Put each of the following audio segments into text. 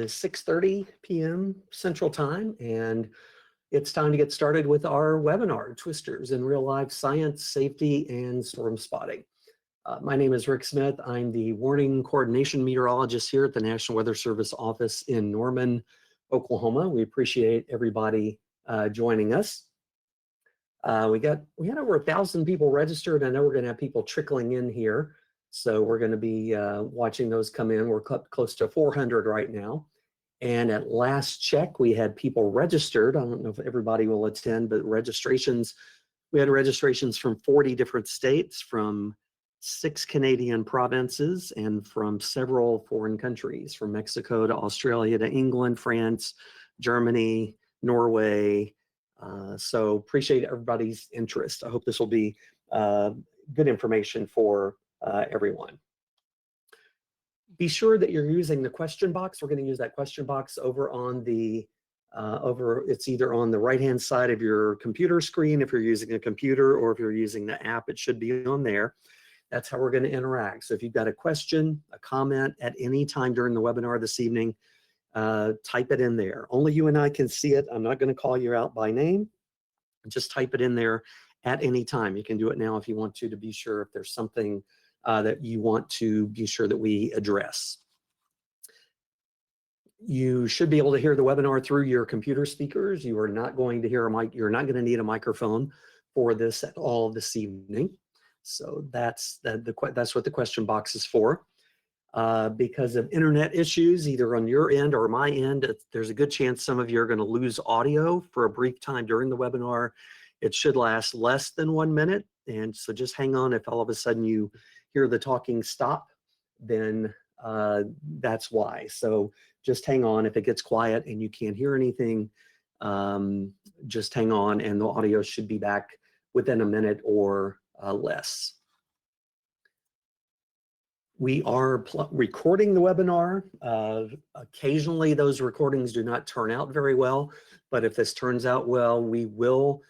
is 6:30 p.m. Central Time, and it's time to get started with our webinar, Twisters in Real Life Science, Safety, and Storm Spotting. My name is Rick Smith. I'm the Warning Coordination Meteorologist here at the National Weather Service office in Norman, Oklahoma. We appreciate everybody joining us. We had over 1,000 people registered. I know we're going to have people trickling in here, so we're going to be watching those come in. We're close to 400 right now. And at last check, we had people registered. I don't know if everybody will attend, but we had registrations from 40 different states, from 6 Canadian provinces, and from several foreign countries, from Mexico to Australia to England, France, Germany, Norway. So appreciate everybody's interest. I hope this will be good information for everyone. Be sure that you're using the question box. We're going to use that question box over on the it's either on the right-hand side of your computer screen if you're using a computer, or if you're using the app, it should be on there. That's how we're going to interact. So if you've got a question, a comment at any time during the webinar this evening, type it in there. Only you and I can see it. I'm not going to call you out by name. Just type it in there at any time. You can do it now if you want to be sure if there's something that you want to be sure that we address. You should be able to hear the webinar through your computer speakers. You are not going to hear a mic. You're not going to need a microphone for this at all this evening. So that's what the question box is for. Because of internet issues, either on your end or my end, there's a good chance some of you are going to lose audio for a brief time during the webinar. It should last less than 1 minute, and so just hang on. If all of a sudden you hear the talking stop, then that's why. So just hang on. If it gets quiet and you can't hear anything, just hang on, and the audio should be back within a minute or less. We are recording the webinar. Occasionally those recordings do not turn out very well, but if this turns out well, we will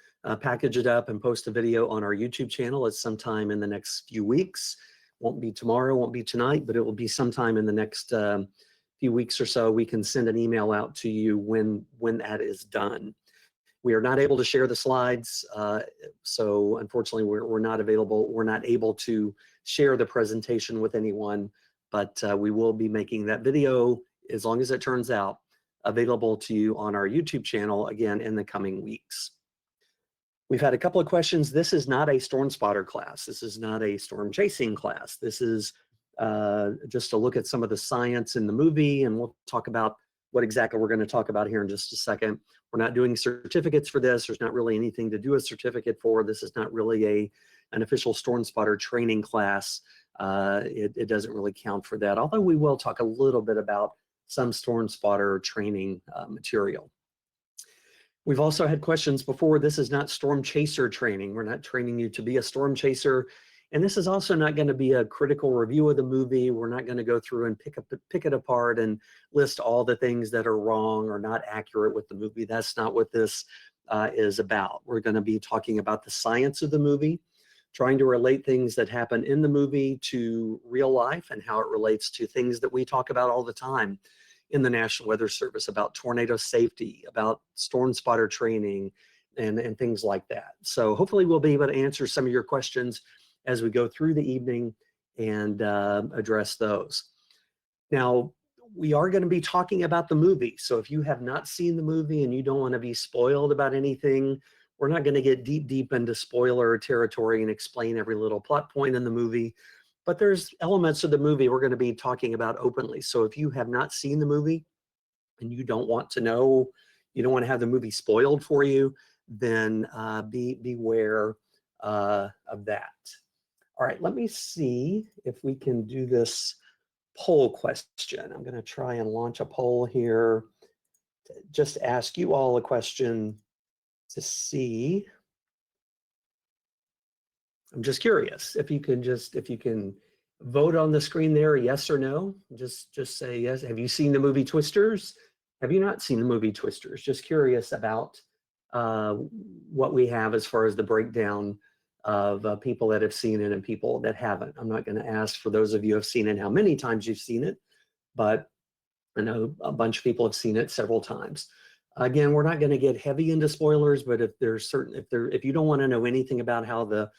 package it up and post a video on our YouTube channel at some time in the next few weeks. Won't be tomorrow, won't be tonight, but it will be sometime in the next few weeks or so. We can send an email out to you when that is done. We are not able to share the slides, so unfortunately we're not available. We're not able to share the presentation with anyone, but we will be making that video, as long as it turns out, available to you on our YouTube channel again in the coming weeks. We've had a couple of questions. This is not a storm spotter class. This is not a storm chasing class. This is just to look at some of the science in the movie, and we'll talk about what exactly we're going to talk about here in just a second. We're not doing certificates for this. There's not really anything to do a certificate for. This is not really an official storm spotter training class. It doesn't really count for that, although we will talk a little bit about some storm spotter training material. We've also had questions before. This is not storm chaser training. We're not training you to be a storm chaser. And this is also not going to be a critical review of the movie. We're not going to go through and pick it apart and list all the things that are wrong or not accurate with the movie. That's not what this is about. We're going to be talking about the science of the movie, trying to relate things that happen in the movie to real life and how it relates to things that we talk about all the time in the National Weather Service, about tornado safety, about storm spotter training, and things like that. So hopefully we'll be able to answer some of your questions as we go through the evening and address those. Now, we are going to be talking about the movie. So if you have not seen the movie and you don't want to be spoiled about anything, we're not going to get deep into spoiler territory and explain every little plot point in the movie. But there's elements of the movie we're going to be talking about openly. So if you have not seen the movie and you don't want to know, you don't want to have the movie spoiled for you, then beware of that. All right, let me see if we can do this poll question. I'm going to try and launch a poll here to just ask you all a question to see. I'm just curious if you can vote on the screen there, yes or no. Just say yes. Have you seen the movie Twisters? Have you not seen the movie Twisters? Just curious about what we have as far as the breakdown of people that have seen it and people that haven't. I'm not going to ask for those of you who have seen it how many times you've seen it, but I know a bunch of people have seen it several times. Again, we're not going to get heavy into spoilers, but if you don't want to know anything about how the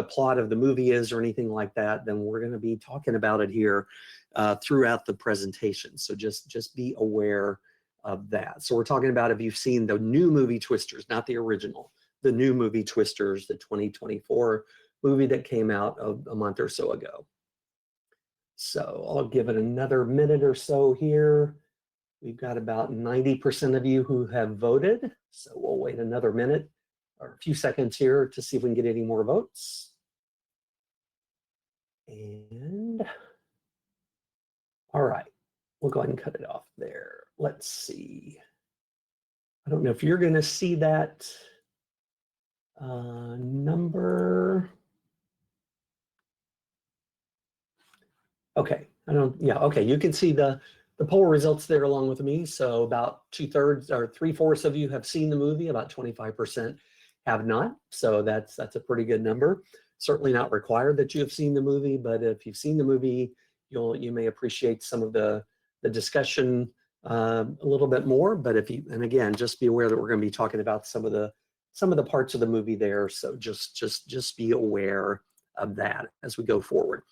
plot of the movie is or anything like that, then we're going to be talking about it here throughout the presentation. So just be aware of that. So we're talking about if you've seen the new movie Twisters, not the original, the new movie Twisters, the 2024 movie that came out a month or so ago. So I'll give it another minute or so here. We've got about 90% of you who have voted. So we'll wait another minute or a few seconds here to see if we can get any more votes. And all right, we'll go ahead and cut it off there. Let's see. I don't know if you're going to see that number. Okay, okay, you can see the poll results there along with me. So about 2/3 or 3/4 of you have seen the movie, about 25% have not. So that's a pretty good number. Certainly not required that you have seen the movie, but if you've seen the movie, you may appreciate some of the discussion a little bit more. But and again, just be aware that we're going to be talking about some of the parts of the movie there. So just be aware of that as we go forward.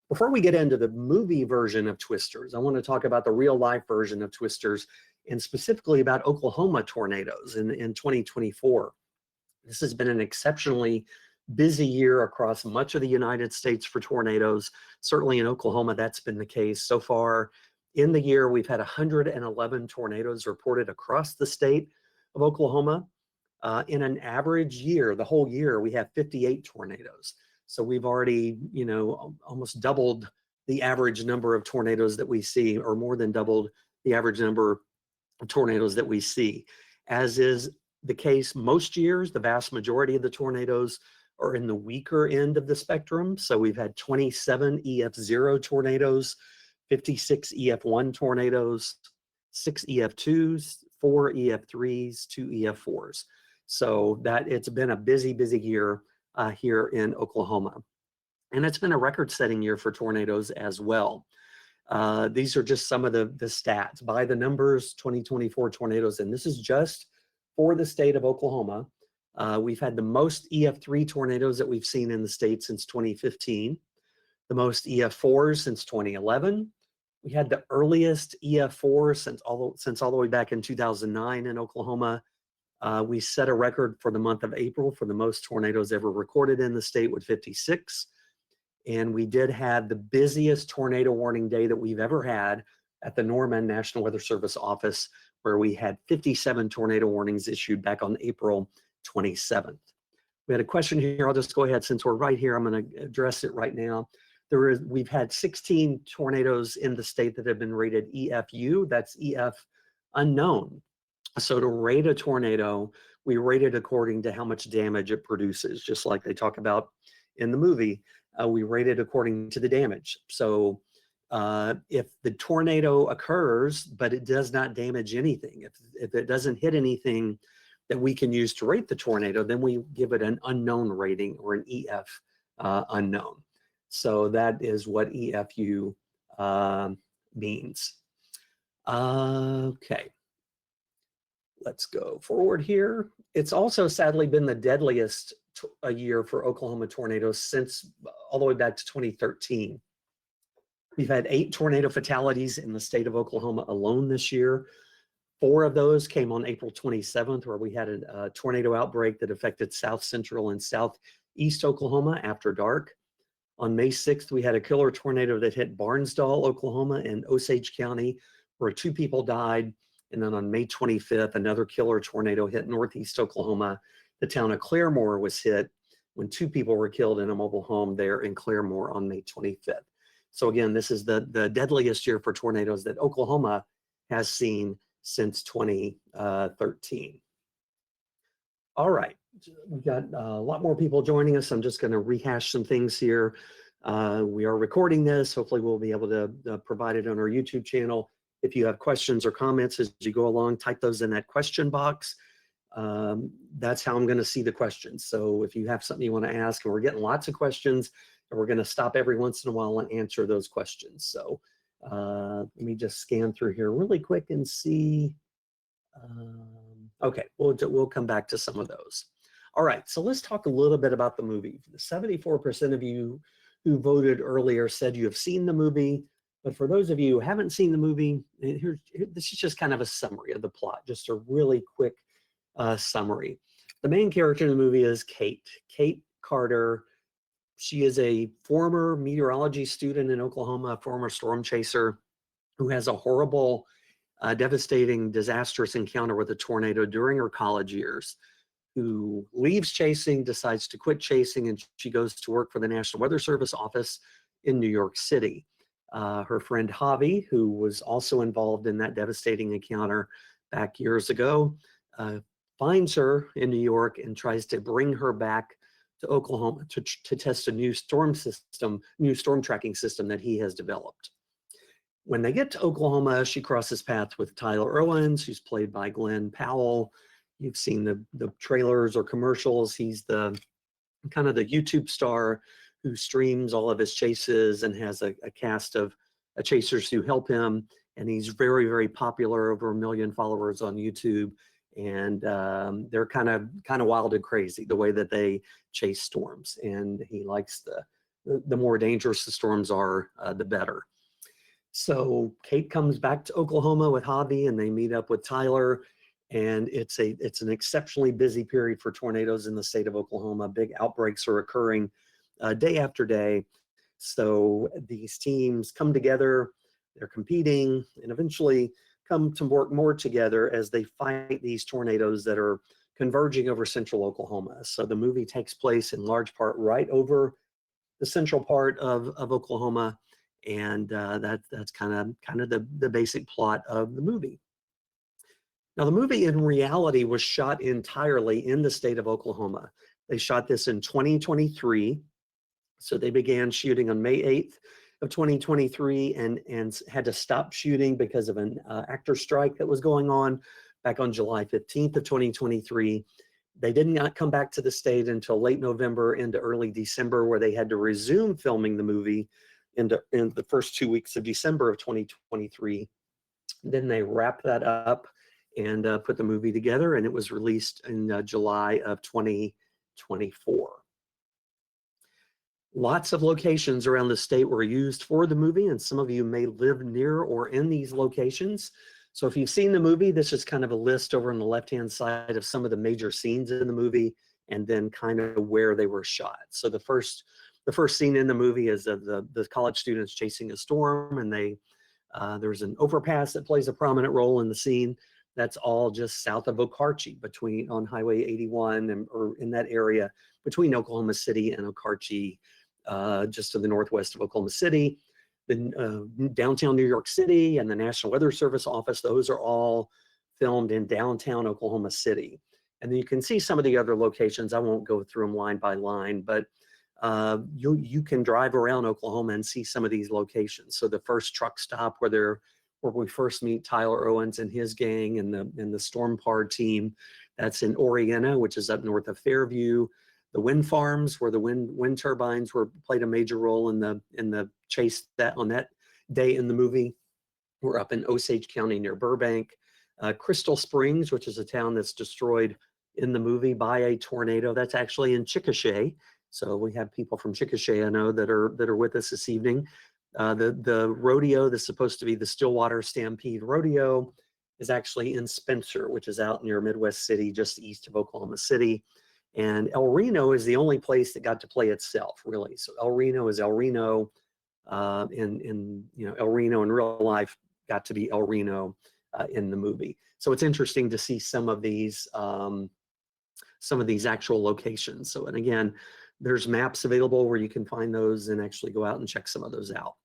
Before we get into the movie version of Twisters, I want to talk about the real life version of Twisters, and specifically about Oklahoma tornadoes in 2024. This has been an exceptionally busy year across much of the United States for tornadoes. Certainly in Oklahoma, that's been the case. So far in the year, we've had 111 tornadoes reported across the state of Oklahoma. In an average year, the whole year, we have 58 tornadoes. So we've already, almost doubled the average number of tornadoes that we see, or more than doubled the average number of tornadoes that we see. As is the case most years, the vast majority of the tornadoes are in the weaker end of the spectrum. So we've had 27 EF0 tornadoes, 56 EF1 tornadoes, 6 EF2s, 4 EF3s, 2 EF4s. So that it's been a busy year here in Oklahoma. And it's been a record-setting year for tornadoes as well. These are just some of the stats. By the numbers, 2024 tornadoes, and this is just for the state of Oklahoma. We've had the most EF3 tornadoes that we've seen in the state since 2015, the most EF4s since 2011. We had the earliest EF4 since all the way back in 2009 in Oklahoma. We set a record for the month of April for the most tornadoes ever recorded in the state with 56. And we did have the busiest tornado warning day that we've ever had at the Norman National Weather Service office, where we had 57 tornado warnings issued back on April 27th. We had a question here. I'll just go ahead, since we're right here, I'm going to address it right now. We've had 16 tornadoes in the state that have been rated EFU, that's EF unknown. So to rate a tornado, we rate it according to how much damage it produces, just like they talk about in the movie. We rate it according to the damage. So if the tornado occurs, but it does not damage anything, if it doesn't hit anything that we can use to rate the tornado, then we give it an unknown rating, or an EF unknown. So that is what EFU means. Okay. Let's go forward here. It's also sadly been the deadliest year for Oklahoma tornadoes since all the way back to 2013. We've had 8 tornado fatalities in the state of Oklahoma alone this year. 4 of those came on April 27th, where we had a tornado outbreak that affected south central and southeast Oklahoma after dark. On May 6th, we had a killer tornado that hit Barnsdall, Oklahoma, and Osage County, where 2 people died. And then on May 25th, another killer tornado hit northeast Oklahoma. The town of Claremore was hit when 2 people were killed in a mobile home there in Claremore on May 25th. So again, this is the deadliest year for tornadoes that Oklahoma has seen since 2013. All right, we've got a lot more people joining us. I'm just going to rehash some things here. We are recording this. Hopefully we'll be able to provide it on our YouTube channel. If you have questions or comments as you go along, type those in that question box. That's how I'm going to see the questions. So if you have something you want to ask, and we're getting lots of questions, and we're going to stop every once in a while and answer those questions. So Let me just scan through here really quick and see. Okay, we'll come back to some of those. All right, so let's talk a little bit about the movie. 74% of you who voted earlier said you have seen the movie, but for those of you who haven't seen the movie, this is just kind of a summary of the plot, just a really quick summary. The main character in the movie is Kate Carter. She is a former meteorology student in Oklahoma, a former storm chaser who has a horrible, devastating, disastrous encounter with a tornado during her college years, who leaves chasing, decides to quit chasing, and she goes to work for the National Weather Service office in New York City. Her friend Javi, who was also involved in that devastating encounter back years ago, finds her in New York and tries to bring her back to Oklahoma to test a new storm tracking system that he has developed. When they get to Oklahoma, she crosses paths with Tyler Owens, who's played by Glenn Powell. You've seen the trailers or commercials. He's the kind of the YouTube star who streams all of his chases and has a cast of chasers who help him. And he's very, very popular, over 1 million followers on YouTube. And they're kind of wild and crazy the way that they chase storms. And he likes the more dangerous the storms are, the better. So Kate comes back to Oklahoma with Javi, and they meet up with Tyler. And it's an exceptionally busy period for tornadoes in the state of Oklahoma. Big outbreaks are occurring day after day. So these teams come together, they're competing, and eventually come to work more together as they fight these tornadoes that are converging over central Oklahoma. So the movie takes place in large part right over the central part of Oklahoma. And that's kind of the basic plot of the movie. Now, the movie in reality was shot entirely in the state of Oklahoma. They shot this in 2023. So they began shooting on May 8th of 2023 and had to stop shooting because of an actor strike that was going on back on July 15th of 2023. They did not come back to the state until late November into early December, where they had to resume filming the movie in the first 2 weeks of December of 2023. Then they wrapped that up and put the movie together, and it was released in July of 2024. Lots of locations around the state were used for the movie, and some of you may live near or in these locations. So if you've seen the movie, this is kind of a list over on the left-hand side of some of the major scenes in the movie, and then kind of where they were shot. So the first scene in the movie is of the college students chasing a storm, and there's an overpass that plays a prominent role in the scene. That's all just south of Okarche, on Highway 81 or in that area between Oklahoma City and Okarche, just to the northwest of Oklahoma City. The downtown New York City and the National Weather Service office, those are all filmed in downtown Oklahoma City. And then you can see some of the other locations. I won't go through them line by line, but you can drive around Oklahoma and see some of these locations. So the first truck stop where we first meet Tyler Owens and his gang and the Storm Par team, that's in Oriena, which is up north of Fairview. The wind farms, where the wind turbines played a major role in the chase on that day in the movie, were up in Osage County near Burbank. Crystal Springs, which is a town that's destroyed in the movie by a tornado, that's actually in Chickasha. So we have people from Chickasha, I know, that are with us this evening. The rodeo that's supposed to be the Stillwater Stampede Rodeo is actually in Spencer, which is out near Midwest City, just east of Oklahoma City. And El Reno is the only place that got to play itself, really. So El Reno is El Reno, El Reno in real life got to be El Reno in the movie. So it's interesting to see some of these actual locations. So, and again, there's maps available where you can find those and actually go out and check some of those out.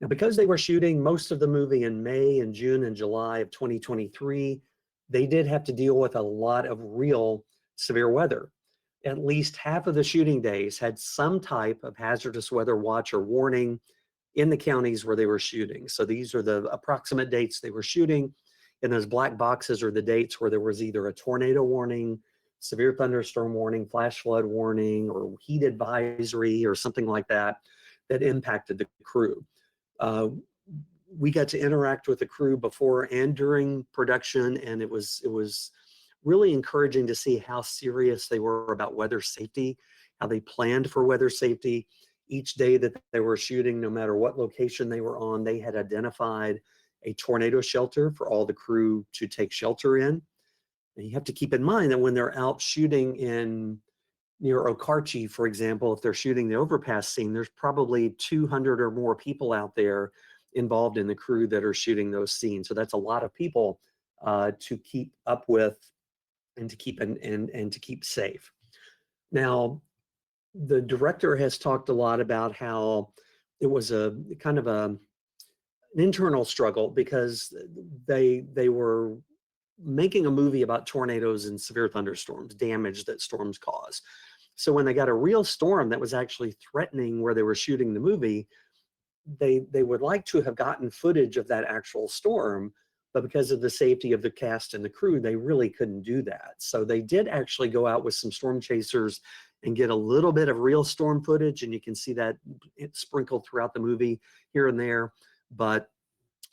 Now, because they were shooting most of the movie in May and June and July of 2023, they did have to deal with a lot of real severe weather. At least half of the shooting days had some type of hazardous weather watch or warning in the counties where they were shooting. So these are the approximate dates they were shooting. And those black boxes are the dates where there was either a tornado warning, severe thunderstorm warning, flash flood warning, or heat advisory or something like that impacted the crew. we got to interact with the crew before and during production, and it was really encouraging to see how serious they were about weather safety, how they planned for weather safety. Each day that they were shooting, no matter what location they were on, they had identified a tornado shelter for all the crew to take shelter in. And you have to keep in mind that when they're out shooting in near Okarchi, for example, if they're shooting the overpass scene, there's probably 200 or more people out there involved in the crew that are shooting those scenes. So that's a lot of people to keep up with and to keep and to keep safe. Now, the director has talked a lot about how it was a kind of an internal struggle because they were making a movie about tornadoes and severe thunderstorms, damage that storms cause. So when they got a real storm that was actually threatening where they were shooting the movie, they would like to have gotten footage of that actual storm, but because of the safety of the cast and the crew, they really couldn't do that. So they did actually go out with some storm chasers and get a little bit of real storm footage, and you can see that sprinkled throughout the movie here and there. But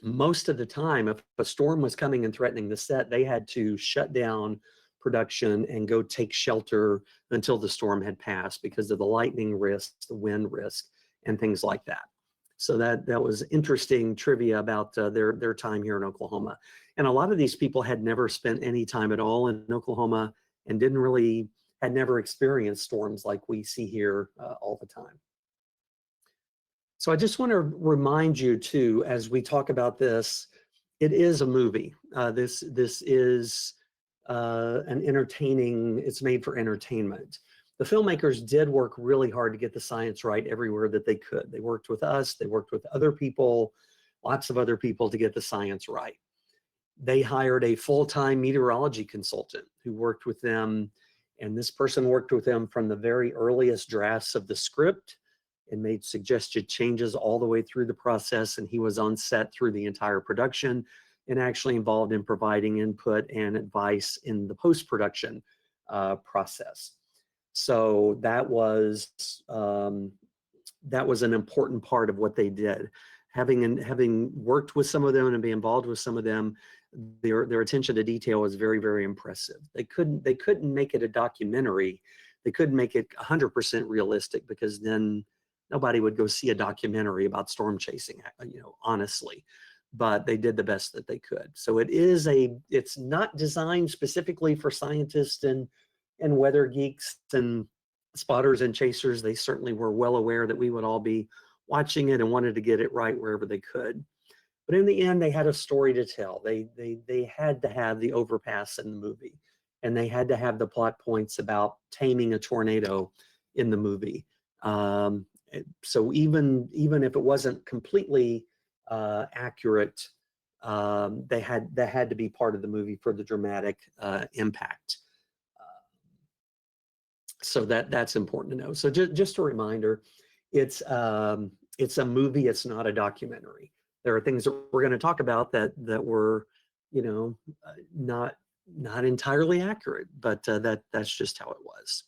most of the time, if a storm was coming and threatening the set, they had to shut down production and go take shelter until the storm had passed because of the lightning risk, the wind risk, and things like that. So that was interesting trivia about their time here in Oklahoma. And a lot of these people had never spent any time at all in Oklahoma and had never experienced storms like we see here all the time. So I just want to remind you too, as we talk about this, it is a movie. This is an entertaining, it's made for entertainment. The filmmakers did work really hard to get the science right everywhere that they could. They worked with us, they worked with other people, lots of other people to get the science right. They hired a full-time meteorology consultant who worked with them, and this person worked with them from the very earliest drafts of the script and made suggested changes all the way through the process, and he was on set through the entire production and actually involved in providing input and advice in the post-production process. So that was an important part of what they did. Having worked with some of them and be involved with some of them, their attention to detail was very, very impressive. They couldn't make it a documentary. They couldn't make it 100% realistic because then nobody would go see a documentary about storm chasing, honestly. But they did the best that they could. So it's not designed specifically for scientists and weather geeks and spotters and chasers. They certainly were well aware that we would all be watching it and wanted to get it right wherever they could. But in the end, they had a story to tell. They had to have the overpass in the movie, and they had to have the plot points about taming a tornado in the movie. So even if it wasn't completely accurate, they had to be part of the movie for the dramatic impact. So that's important to know. So just a reminder, it's a movie. It's not a documentary. There are things that we're going to talk about that were, not entirely accurate, but that's just how it was.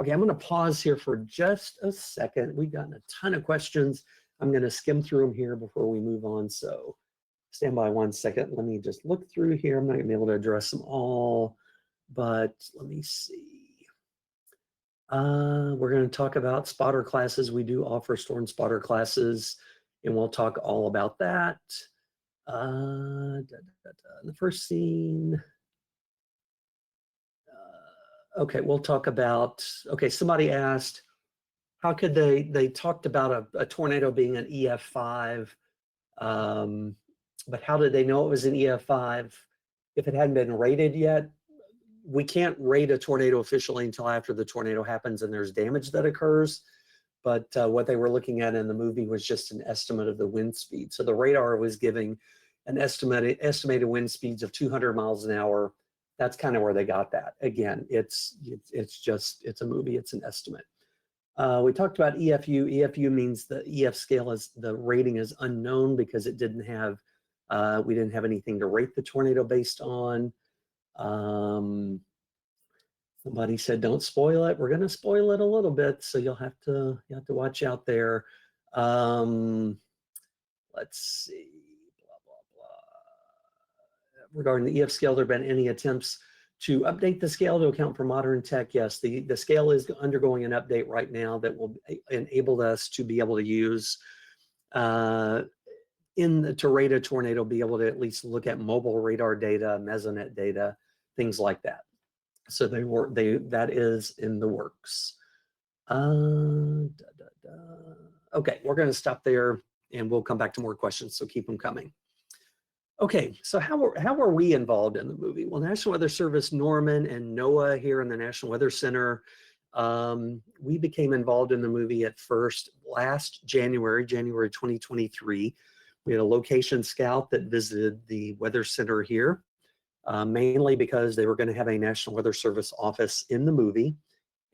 Okay, I'm going to pause here for just a second. We've gotten a ton of questions. I'm going to skim through them here before we move on. So stand by 1 second. Let me just look through here. I'm not going to be able to address them all, but let me see. We're going to talk about spotter classes. We do offer storm spotter classes, and we'll talk all about that. The first scene. Okay, we'll talk about, okay, somebody asked, how could they talked about a tornado being an EF5, but how did they know it was an EF5 if it hadn't been rated yet? We can't rate a tornado officially until after the tornado happens and there's damage that occurs. But what they were looking at in the movie was just an estimate of the wind speed. So the radar was giving an estimated wind speeds of 200 miles an hour. That's kind of where they got that. Again, it's a movie, it's an estimate. We talked about EFU. EFU means the EF scale the rating is unknown because it didn't have, we didn't have anything to rate the tornado based on. Somebody said, don't spoil it. We're going to spoil it a little bit, so you'll have to watch out there. Let's see. regarding the EF scale, there have been any attempts to update the scale to account for modern tech? Yes, the scale is undergoing an update right now that will enable us to be able to use in the Tornado Tornado, be able to at least look at mobile radar data, mesonet data, things like that. So that is in the works. Okay, we're going to stop there and we'll come back to more questions, so keep them coming. Okay, so how are we involved in the movie? Well, National Weather Service, Norman, and NOAA here in the National Weather Center, we became involved in the movie at first last January 2023. We had a location scout that visited the Weather Center here, mainly because they were going to have a National Weather Service office in the movie,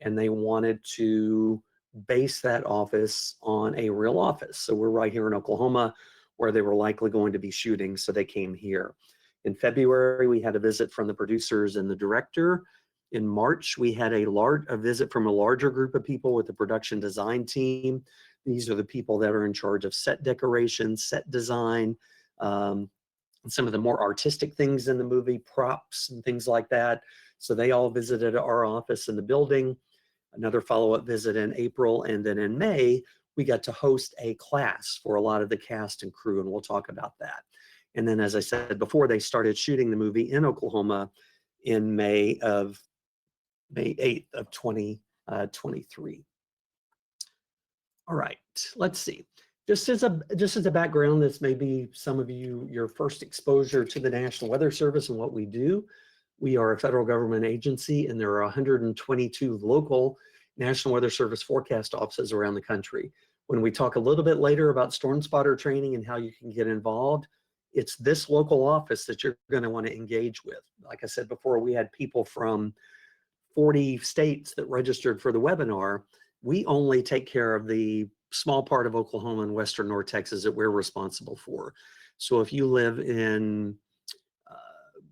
and they wanted to base that office on a real office. So we're right here in Oklahoma, where they were likely going to be shooting, so they came here. In February, we had a visit from the producers and the director. In March, we had a visit from a larger group of people with the production design team. These are the people that are in charge of set decoration, set design, and some of the more artistic things in the movie, props and things like that. So they all visited our office in the building. Another follow-up visit in April, and then in May, we got to host a class for a lot of the cast and crew, and we'll talk about that. And then, as I said before, they started shooting the movie in Oklahoma in May 8th of 2023. All right, let's see. Just as a background, this may be some of you, your first exposure to the National Weather Service and what we do. We are a federal government agency, and there are 122 local National Weather Service forecast offices around the country. When we talk a little bit later about storm spotter training and how you can get involved, it's this local office that you're going to want to engage with. Like I said before, we had people from 40 states that registered for the webinar. We only take care of the small part of Oklahoma and western North Texas that we're responsible for. So if you live in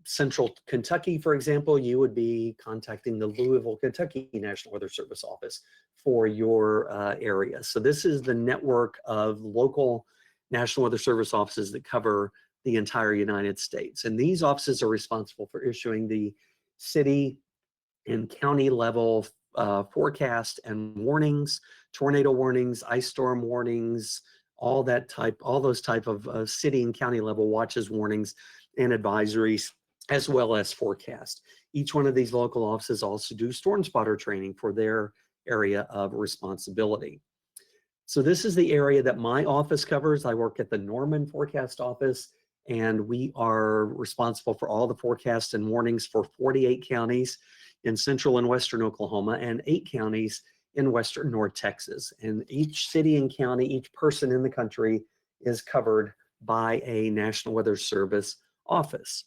central Kentucky, for example, you would be contacting the Louisville, Kentucky National Weather Service office for your area. So this is the network of local National Weather Service offices that cover the entire United States. And these offices are responsible for issuing the city and county level forecast and warnings, tornado warnings, ice storm warnings, all those type of city and county level watches, warnings, and advisories, as well as forecast. Each one of these local offices also do storm spotter training for their area of responsibility. So this is the area that my office covers. I work at the Norman Forecast Office, and we are responsible for all the forecasts and warnings for 48 counties in central and western Oklahoma and 8 counties in western North Texas. And each city and county, each person in the country is covered by a National Weather Service office.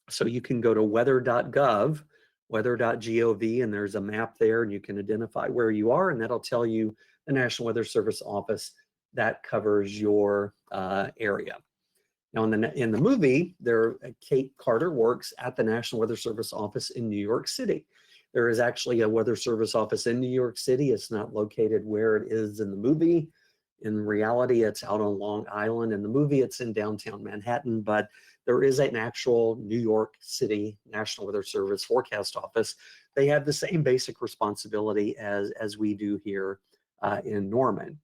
So you can go to weather.gov, weather.gov, and there's a map there, and you can identify where you are, and that'll tell you the National Weather Service office that covers your area. Now, in the movie, Kate Carter works at the National Weather Service office in New York City. There is actually a Weather Service office in New York City. It's not located where it is in the movie. In reality, it's out on Long Island. In the movie, it's in downtown Manhattan, but there is an actual New York City National Weather Service forecast office. They have the same basic responsibility as we do here in Norman.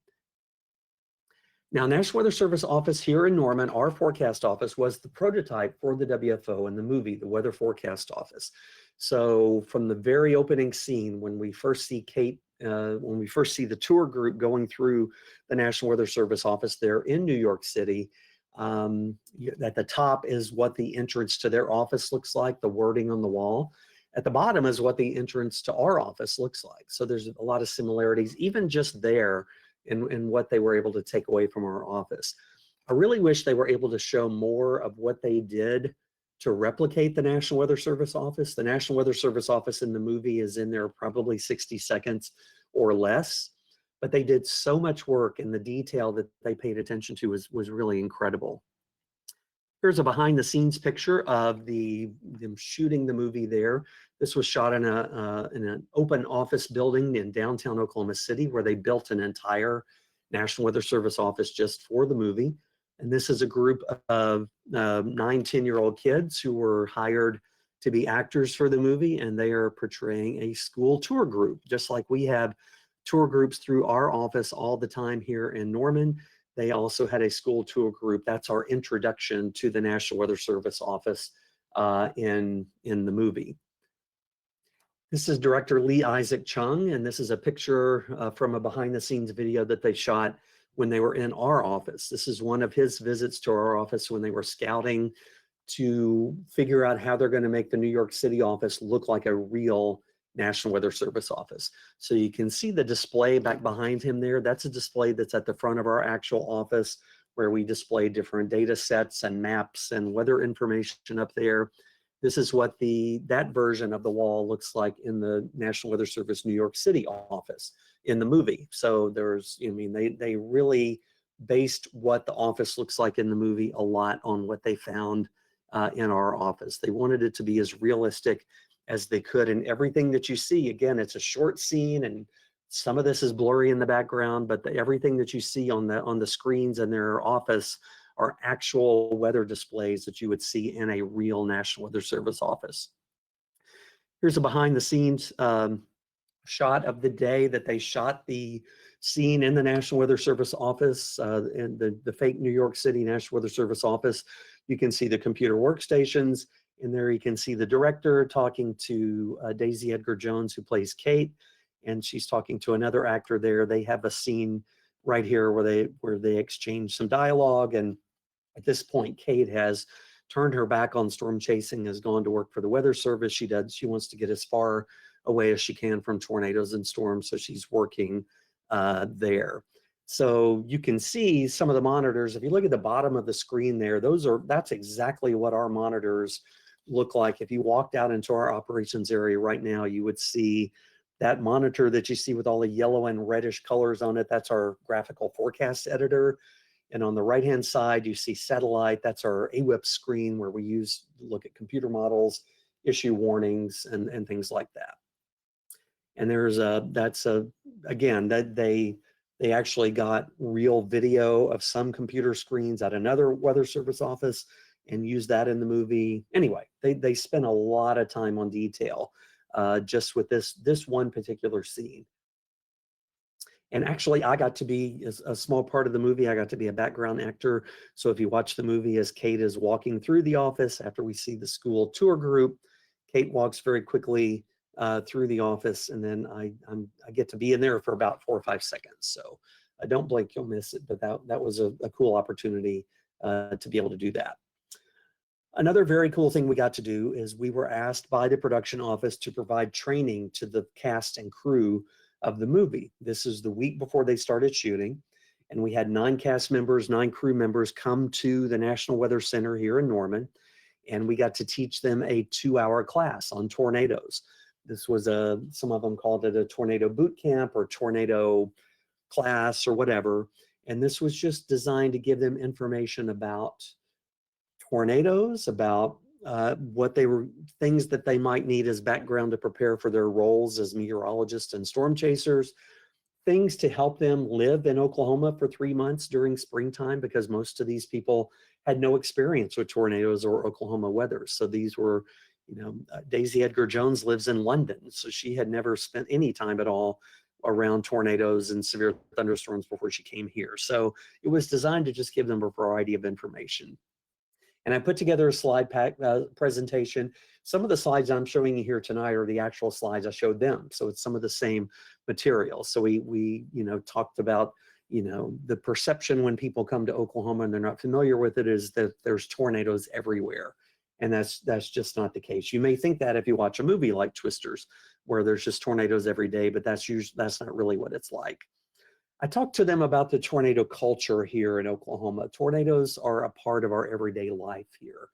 Now, National Weather Service office here in Norman, our forecast office, was the prototype for the WFO in the movie, the Weather Forecast Office. So from the very opening scene, when we first see Kate, when we first see the tour group going through the National Weather Service office there in New York City, at the top is what the entrance to their office looks like, the wording on the wall. At the bottom is what the entrance to our office looks like. So there's a lot of similarities, even just there, in what they were able to take away from our office. I really wish they were able to show more of what they did to replicate the National Weather Service office. The National Weather Service office in the movie is in there probably 60 seconds or less, but they did so much work, and the detail that they paid attention to was really incredible. Here's a behind the scenes picture of them shooting the movie there. This was shot in an open office building in downtown Oklahoma City, where they built an entire National Weather Service office just for the movie. And this is a group of 9, 10-year-old kids who were hired to be actors for the movie, and they are portraying a school tour group. Just like we have tour groups through our office all the time here in Norman, they also had a school tour group. That's our introduction to the National Weather Service office in the movie. This is director Lee Isaac Chung, and this is a picture from a behind-the-scenes video that they shot when they were in our office. This is one of his visits to our office when they were scouting to figure out how they're going to make the New York City office look like a real National Weather Service office. So you can see the display back behind him there. That's a display that's at the front of our actual office where we display different data sets and maps and weather information up there. This is what that version of the wall looks like in the National Weather Service New York City office in the movie. So there's, I mean, they really based what the office looks like in the movie a lot on what they found in our office. They wanted it to be as realistic as they could, and everything that you see, again, it's a short scene, and some of this is blurry in the background, but everything that you see on the screens in their office are actual weather displays that you would see in a real National Weather Service office. Here's a behind the scenes shot of the day that they shot the scene in the National Weather Service office, in the fake New York City National Weather Service office. You can see the computer workstations, and there you can see the director talking to Daisy Edgar Jones, who plays Kate, and she's talking to another actor there. They have a scene right here where they exchange some dialogue, and at this point, Kate has turned her back on storm chasing, has gone to work for the Weather Service. She wants to get as far away as she can from tornadoes and storms, so she's working there. So you can see some of the monitors. If you look at the bottom of the screen there, that's exactly what our monitors look like. If you walked out into our operations area right now, you would see that monitor that you see with all the yellow and reddish colors on it. That's our graphical forecast editor. And on the right-hand side, you see satellite. That's our AWIP screen where we look at computer models, issue warnings, and things like that. And again, that they actually got real video of some computer screens at another Weather Service office and used that in the movie. Anyway, they spent a lot of time on detail just with this one particular scene. And actually, I got to be a small part of the movie. I got to be a background actor. So if you watch the movie as Kate is walking through the office after we see the school tour group, Kate walks very quickly through the office, and then I get to be in there for about 4 or 5 seconds. So don't blink, you'll miss it. But that was a cool opportunity to be able to do that. Another very cool thing we got to do is we were asked by the production office to provide training to the cast and crew of the movie. This is the week before they started shooting, and we had 9 cast members, 9 crew members come to the National Weather Center here in Norman, and we got to teach them a 2-hour class on tornadoes. This was some of them called it a tornado boot camp or tornado class or whatever, and this was just designed to give them information about tornadoes, about things that they might need as background to prepare for their roles as meteorologists and storm chasers, things to help them live in Oklahoma for 3 months during springtime, because most of these people had no experience with tornadoes or Oklahoma weather. So these were, Daisy Edgar Jones lives in London, so she had never spent any time at all around tornadoes and severe thunderstorms before she came here. So it was designed to just give them a variety of information. And I put together a slide pack presentation. Some of the slides I'm showing you here tonight are the actual slides I showed them. So it's some of the same material. So we talked about, the perception when people come to Oklahoma and they're not familiar with it is that there's tornadoes everywhere. And that's just not the case. You may think that if you watch a movie like Twisters, where there's just tornadoes every day, but that's not really what it's like. I talked to them about the tornado culture here in Oklahoma. Tornadoes are a part of our everyday life here.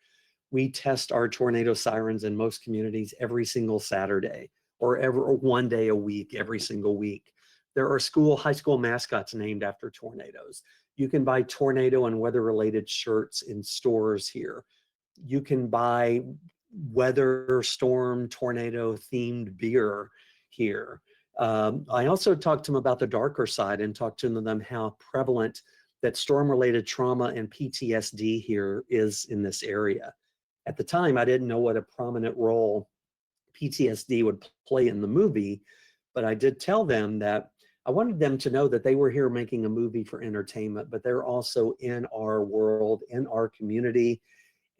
We test our tornado sirens in most communities every single Saturday, or 1 day a week, every single week. There are high school mascots named after tornadoes. You can buy tornado and weather-related shirts in stores here. You can buy weather, storm, tornado-themed beer here. I also talked to them about the darker side and talked to them how prevalent that storm-related trauma and PTSD here is in this area. At the time, I didn't know what a prominent role PTSD would play in the movie, but I did tell them that I wanted them to know that they were here making a movie for entertainment, but they're also in our world, in our community,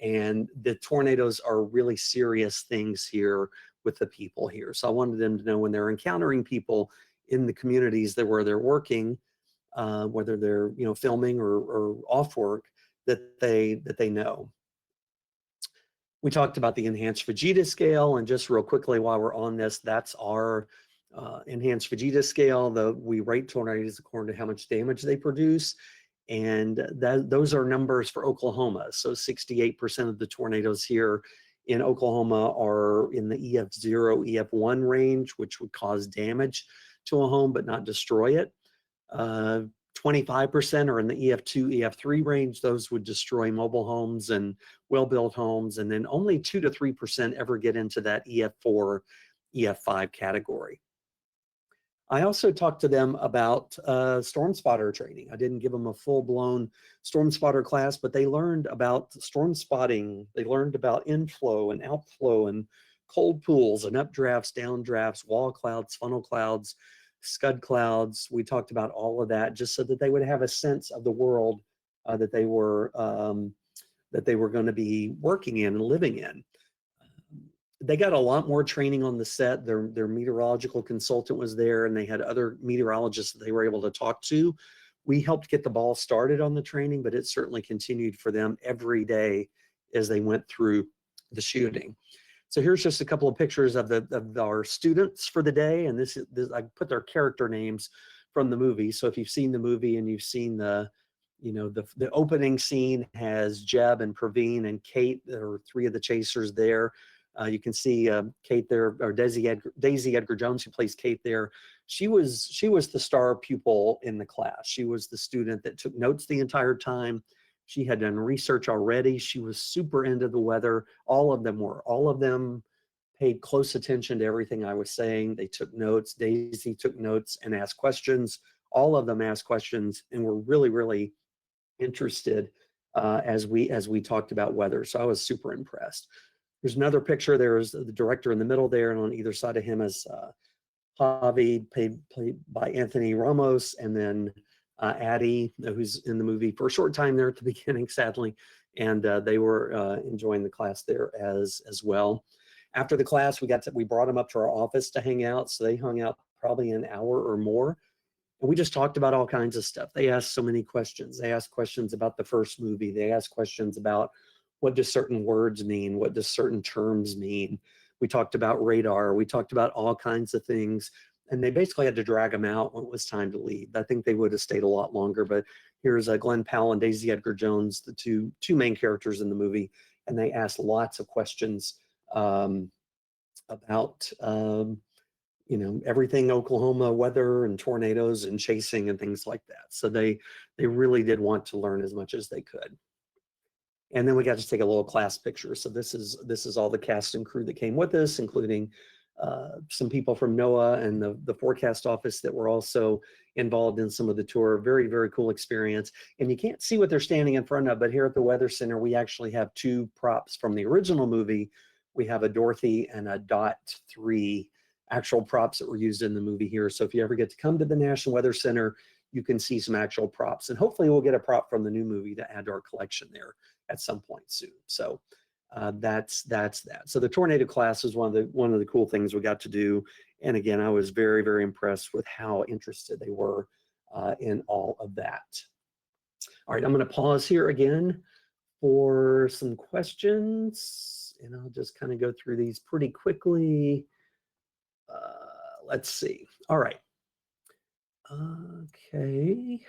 and the tornadoes are really serious things here with the people here. So I wanted them to know when they're encountering people in the communities where they're working, whether they're filming or off work, that they know. We talked about the enhanced Fujita scale, and just real quickly while we're on this, that's our enhanced Fujita scale. We rate tornadoes according to how much damage they produce, and those are numbers for Oklahoma. So 68% of the tornadoes here in Oklahoma are in the EF0, EF1 range, which would cause damage to a home but not destroy it. 25% are in the EF2, EF3 range. Those would destroy mobile homes and well-built homes. And then only 2 to 3% ever get into that EF4, EF5 category. I also talked to them about storm spotter training. I didn't give them a full-blown storm spotter class, but they learned about storm spotting. They learned about inflow and outflow and cold pools and updrafts, downdrafts, wall clouds, funnel clouds, scud clouds. We talked about all of that just so that they would have a sense of the world that they were going to be working in and living in. They got a lot more training on the set. Their meteorological consultant was there, and they had other meteorologists that they were able to talk to. We helped get the ball started on the training, but it certainly continued for them every day as they went through the shooting. So here's just a couple of pictures of our students for the day, and this I put their character names from the movie. So if you've seen the movie and you've seen the opening scene has Jeb and Praveen and Kate. There are three of the chasers there. You can see Kate there, or Daisy Edgar Jones, who plays Kate there. She was the star pupil in the class. She was the student that took notes the entire time. She had done research already. She was super into the weather. All of them were. All of them paid close attention to everything I was saying. They took notes. Daisy took notes and asked questions. All of them asked questions and were really, really interested as we talked about weather. So I was super impressed. There's another picture. There's the director in the middle there, and on either side of him is Javi, played by Anthony Ramos, and then Addie, who's in the movie for a short time there at the beginning, sadly, and they were enjoying the class there as well. After the class, we brought them up to our office to hang out, so they hung out probably an hour or more, and we just talked about all kinds of stuff. They asked so many questions. They asked questions about the first movie. They asked questions about what do certain words mean? What do certain terms mean? We talked about radar. We talked about all kinds of things. And they basically had to drag them out when it was time to leave. I think they would have stayed a lot longer, but here's Glenn Powell and Daisy Edgar Jones, the two main characters in the movie, and they asked lots of questions about everything Oklahoma weather and tornadoes and chasing and things like that. So they really did want to learn as much as they could. And then we got to take a little class picture. So this is all the cast and crew that came with us, including some people from NOAA and the forecast office that were also involved in some of the tour. Very, very cool experience. And you can't see what they're standing in front of, but here at the Weather Center, we actually have two props from the original movie. We have a Dorothy and a Dot 3 actual props that were used in the movie here. So if you ever get to come to the National Weather Center, you can see some actual props. And hopefully we'll get a prop from the new movie to add to our collection there at some point soon. So that's that. So the tornado class is one of the cool things we got to do. And again, I was very, very impressed with how interested they were in all of that. All right, I'm going to pause here again for some questions, and I'll just kind of go through these pretty quickly. Let's see. All right. Okay.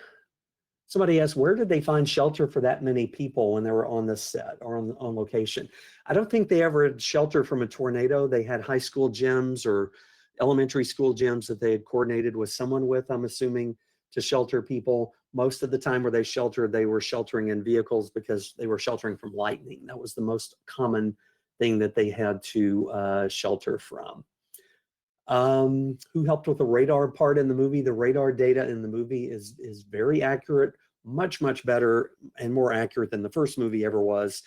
Somebody asked, where did they find shelter for that many people when they were on the set or on location? I don't think they ever had shelter from a tornado. They had high school gyms or elementary school gyms that they had coordinated with someone with, I'm assuming, to shelter people. Most of the time where they sheltered, they were sheltering in vehicles because they were sheltering from lightning. That was the most common thing that they had to shelter from. Who helped with the radar part in the movie? The radar data in the movie is very accurate. much, much better and more accurate than the first movie ever was.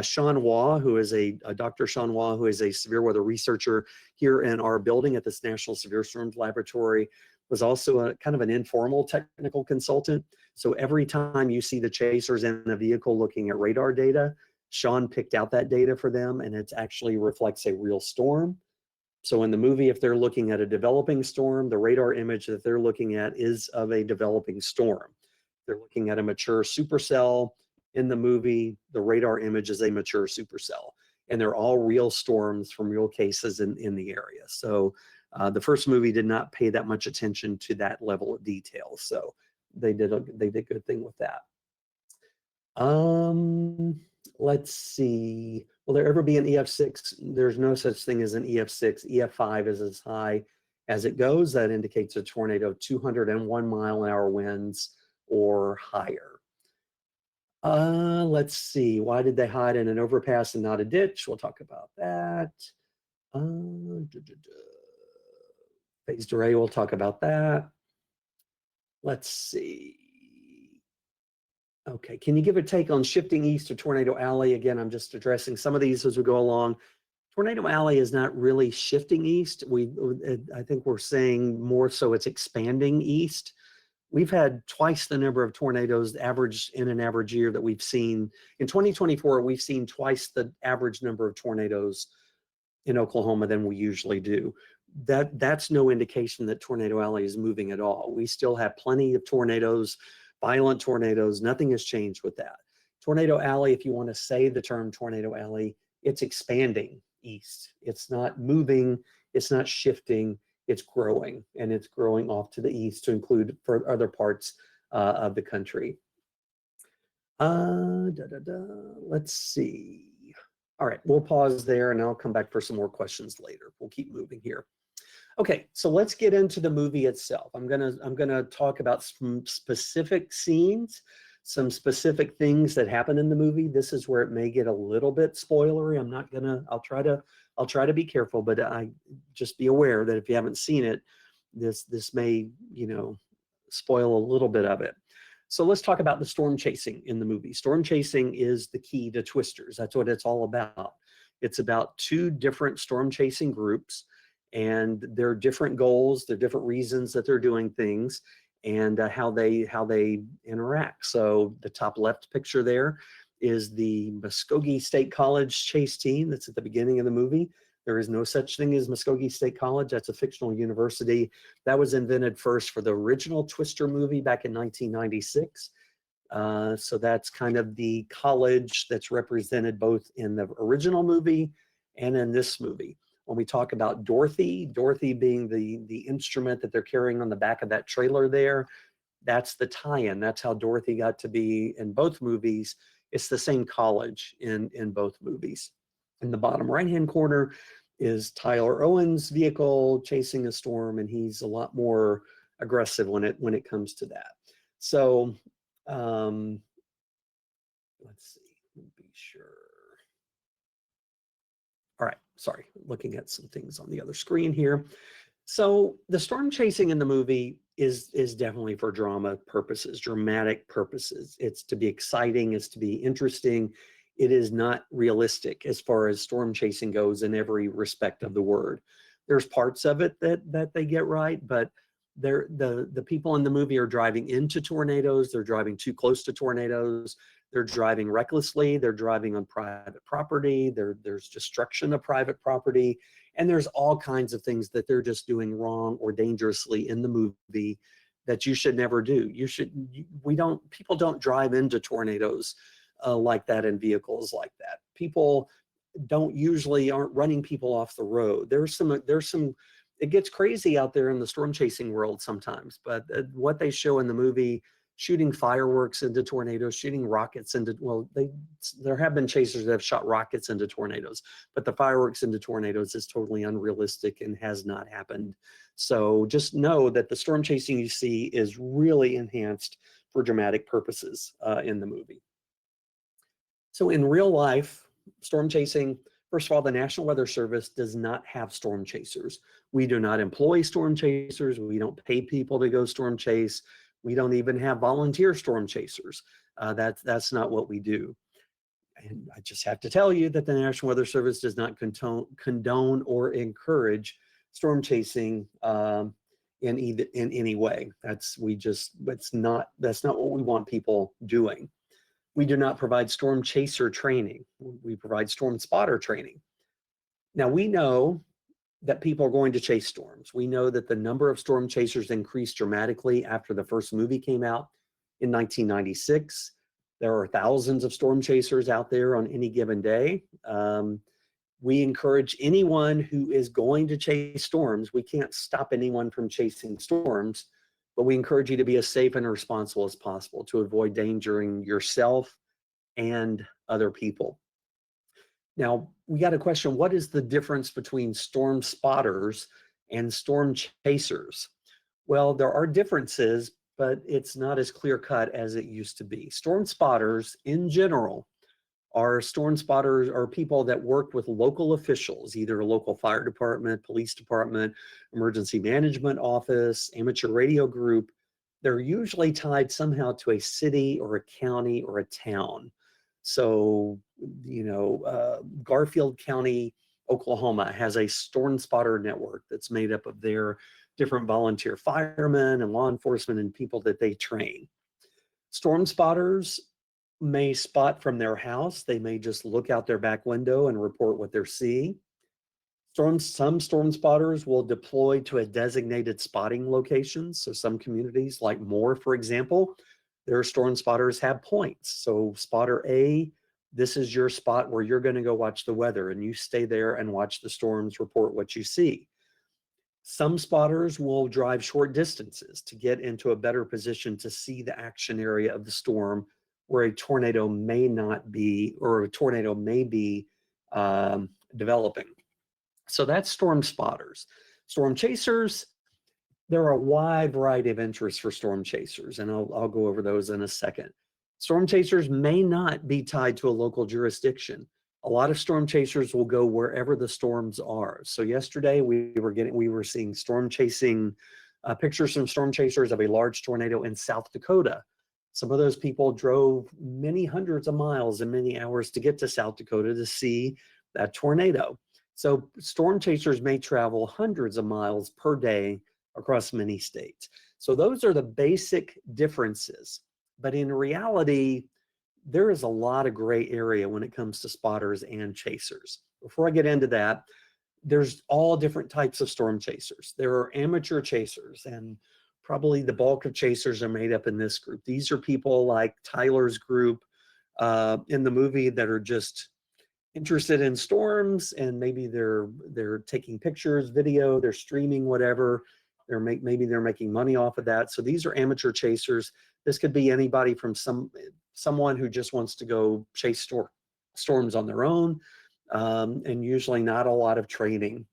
Sean Waugh, who is a Dr. Sean Waugh, who is a severe weather researcher here in our building at this National Severe Storms Laboratory, was also a kind of an informal technical consultant. So every time you see the chasers in a vehicle looking at radar data, Sean picked out that data for them, and it actually reflects a real storm. So in the movie, if they're looking at a developing storm, the radar image that they're looking at is of a developing storm. They're looking at a mature supercell. In the movie, the radar image is a mature supercell. And they're all real storms from real cases in the area. So the first movie did not pay that much attention to that level of detail. So they did a good thing with that. Let's see. Will there ever be an EF6? There's no such thing as an EF6. EF5 is as high as it goes. That indicates a tornado 201 mile-an-hour winds or higher. Let's see. Why did they hide in an overpass and not a ditch? We'll talk about that. Phased array, we'll talk about that. Let's see. Okay, can you give a take on shifting east to Tornado Alley? Again, I'm just addressing some of these as we go along. Tornado Alley is not really shifting east. I think we're saying more so it's expanding east. We've had twice the number of tornadoes average in an average year that we've seen. In 2024, we've seen twice the average number of tornadoes in Oklahoma than we usually do. That's no indication that Tornado Alley is moving at all. We still have plenty of tornadoes, violent tornadoes. Nothing has changed with that. Tornado Alley, if you want to say the term Tornado Alley, it's expanding east. It's not moving, it's not shifting, it's growing, and it's growing off to the east to include for other parts of the country. Let's see. All right, we'll pause there and I'll come back for some more questions later. We'll keep moving here. Okay, so let's get into the movie itself. I'm gonna talk about some specific scenes, some specific things that happen in the movie. This is where it may get a little bit spoilery. I'll try to be careful, but I just be aware that if you haven't seen it, this may, spoil a little bit of it. So let's talk about the storm chasing in the movie. Storm chasing is the key to Twisters. That's what it's all about. It's about two different storm chasing groups, and their different goals, their different reasons that they're doing things, and how they interact. So the top left picture there is the Muskogee State College chase team that's at the beginning of the movie. There is no such thing as Muskogee State College. That's a fictional university. That was invented first for the original Twister movie back in 1996. So that's kind of the college that's represented both in the original movie and in this movie. When we talk about Dorothy being the instrument that they're carrying on the back of that trailer there, that's the tie-in. That's how Dorothy got to be in both movies. It's the same college in both movies. In the bottom right-hand corner is Tyler Owen's vehicle chasing a storm, and he's a lot more aggressive when it comes to that. So let's see, let me be sure. All right, sorry, looking at some things on the other screen here. So the storm chasing in the movie is definitely for drama purposes, dramatic purposes. It's to be exciting, it's to be interesting. It is not realistic as far as storm chasing goes in every respect of the word. There's parts of it that they get right, but the people in the movie are driving into tornadoes, they're driving too close to tornadoes, they're driving recklessly, they're driving on private property, there's destruction of private property, and there's all kinds of things that they're just doing wrong or dangerously in the movie that you should never do. People don't drive into tornadoes like that in vehicles like that. People aren't running people off the road. There's some, it gets crazy out there in the storm chasing world sometimes, but what they show in the movie, shooting fireworks into tornadoes, shooting rockets into, well, there have been chasers that have shot rockets into tornadoes, but the fireworks into tornadoes is totally unrealistic and has not happened. So just know that the storm chasing you see is really enhanced for dramatic purposes in the movie. So in real life, storm chasing, first of all, the National Weather Service does not have storm chasers. We do not employ storm chasers. We don't pay people to go storm chase. We don't even have volunteer storm chasers. That's not what we do. And I just have to tell you that the National Weather Service does not condone or encourage storm chasing in any way. That's not what we want people doing. We do not provide storm chaser training. We provide storm spotter training. Now we know that people are going to chase storms. We know that the number of storm chasers increased dramatically after the first movie came out in 1996. There are thousands of storm chasers out there on any given day. We encourage anyone who is going to chase storms. We can't stop anyone from chasing storms, but we encourage you to be as safe and responsible as possible to avoid endangering yourself and other people. Now, we got a question, what is the difference between storm spotters and storm chasers? Well, there are differences, but it's not as clear-cut as it used to be. Storm spotters, in general, storm spotters are people that work with local officials, either a local fire department, police department, emergency management office, amateur radio group. They're usually tied somehow to a city or a county or a town. So, Garfield County, Oklahoma has a storm spotter network that's made up of their different volunteer firemen and law enforcement and people that they train. Storm spotters may spot from their house. They may just look out their back window and report what they're seeing. Some storm spotters will deploy to a designated spotting location. So some communities like Moore, for example, their storm spotters have points. So spotter A, this is your spot where you're going to go watch the weather, and you stay there and watch the storms, report what you see. Some spotters will drive short distances to get into a better position to see the action area of the storm where a tornado may not be, or a tornado may be developing. So that's storm spotters. Storm chasers, there are a wide variety of interests for storm chasers, and I'll go over those in a second. Storm chasers may not be tied to a local jurisdiction. A lot of storm chasers will go wherever the storms are. So yesterday we were seeing storm chasing pictures from storm chasers of a large tornado in South Dakota. Some of those people drove many hundreds of miles and many hours to get to South Dakota to see that tornado. So storm chasers may travel hundreds of miles per day across many states. So those are the basic differences. But in reality, there is a lot of gray area when it comes to spotters and chasers. Before I get into that, there's all different types of storm chasers. There are amateur chasers, and probably the bulk of chasers are made up in this group. These are people like Tyler's group in the movie that are just interested in storms, and maybe they're taking pictures, video, they're streaming, whatever. Maybe they're making money off of that. So these are amateur chasers. This could be anybody from someone who just wants to go chase storms on their own, and usually not a lot of training.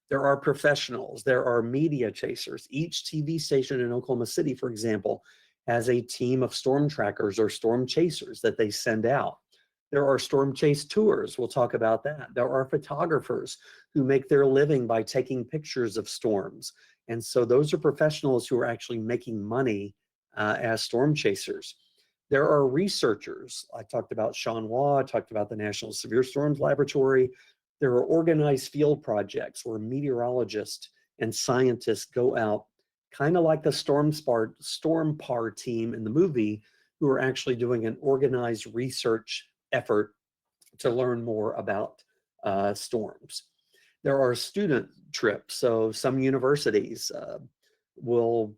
There are professionals. There are media chasers. Each TV station in Oklahoma City, for example, has a team of storm trackers or storm chasers that they send out. There are storm chase tours. We'll talk about that. There are photographers who make their living by taking pictures of storms. And so those are professionals who are actually making money as storm chasers. There are researchers. I talked about Sean Waugh. I talked about the National Severe Storms Laboratory. There are organized field projects where meteorologists and scientists go out, kind of like the Storm PAR team in the movie, who are actually doing an organized research effort to learn more about storms. There are student trips. So some universities will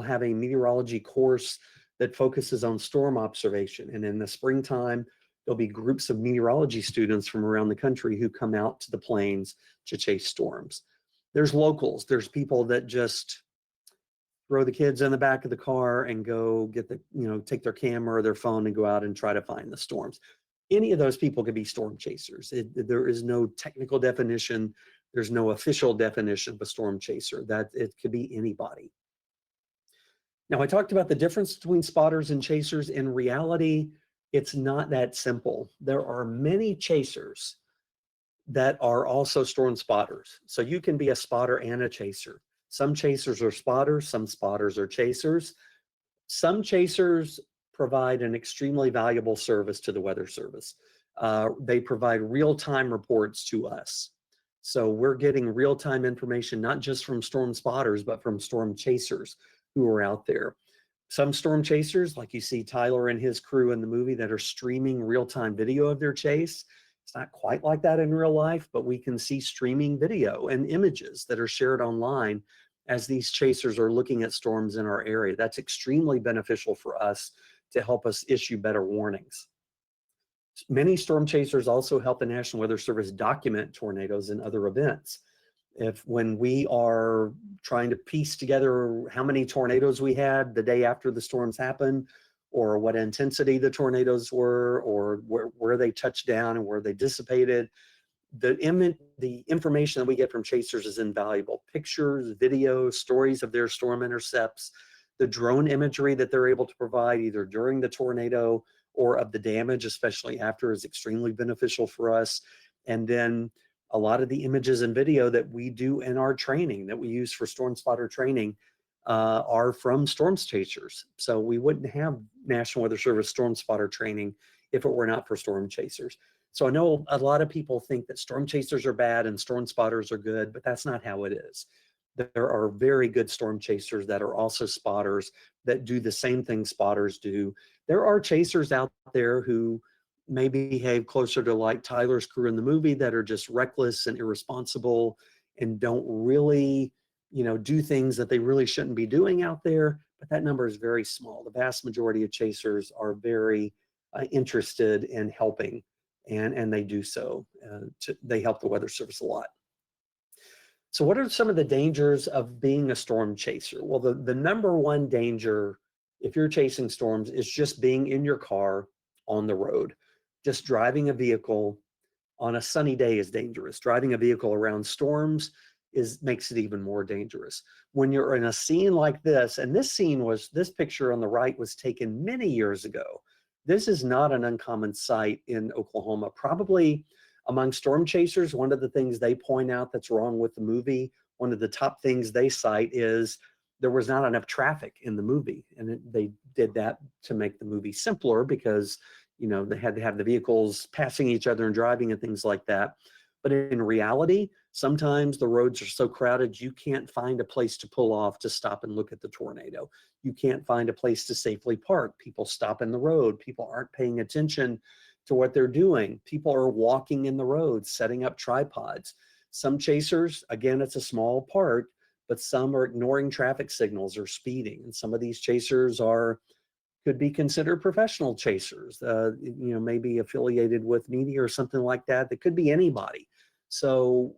have a meteorology course that focuses on storm observation. And in the springtime, there'll be groups of meteorology students from around the country who come out to the plains to chase storms. There's locals. There's people that just throw the kids in the back of the car and go take their camera or their phone and go out and try to find the storms. Any of those people could be storm chasers. There is no technical definition. There's no official definition of a storm chaser. That it could be anybody. Now, I talked about the difference between spotters and chasers. In reality, it's not that simple. There are many chasers that are also storm spotters. So you can be a spotter and a chaser. Some chasers are spotters, some spotters are chasers. Some chasers provide an extremely valuable service to the Weather Service. They provide real-time reports to us. So we're getting real-time information, not just from storm spotters, but from storm chasers who are out there. Some storm chasers, like you see Tyler and his crew in the movie, that are streaming real-time video of their chase. It's not quite like that in real life, but we can see streaming video and images that are shared online as these chasers are looking at storms in our area. That's extremely beneficial for us to help us issue better warnings. Many storm chasers also help the National Weather Service document tornadoes and other events. When we are trying to piece together how many tornadoes we had the day after the storms happened, or what intensity the tornadoes were, or where they touched down and where they dissipated, the information that we get from chasers is invaluable. Pictures, videos, stories of their storm intercepts, the drone imagery that they're able to provide either during the tornado or of the damage, especially after, is extremely beneficial for us. And then a lot of the images and video that we do in our training that we use for storm spotter training are from storm chasers. So we wouldn't have National Weather Service storm spotter training if it were not for storm chasers. So I know a lot of people think that storm chasers are bad and storm spotters are good, but that's not how it is. There are very good storm chasers that are also spotters that do the same thing spotters do. There are chasers out there who maybe behave closer to like Tyler's crew in the movie, that are just reckless and irresponsible and don't really, do things that they really shouldn't be doing out there, but that number is very small. The vast majority of chasers are very interested in helping, and they do so. They help the Weather Service a lot. So what are some of the dangers of being a storm chaser? Well, the number one danger if you're chasing storms is just being in your car on the road. Just driving a vehicle on a sunny day is dangerous. Driving a vehicle around storms makes it even more dangerous. When you're in a scene like this, and this picture on the right was taken many years ago. This is not an uncommon sight in Oklahoma. Probably among storm chasers, one of the things they point out that's wrong with the movie, one of the top things they cite is there was not enough traffic in the movie. And they did that to make the movie simpler because, they had to have the vehicles passing each other and driving and things like that. But in reality, sometimes the roads are so crowded, you can't find a place to pull off to stop and look at the tornado. You can't find a place to safely park. People stop in the road. People aren't paying attention to what they're doing. People are walking in the road, setting up tripods. Some chasers, again, it's a small part, but some are ignoring traffic signals or speeding. And some of these chasers could be considered professional chasers, maybe affiliated with media or something like that. That could be anybody. So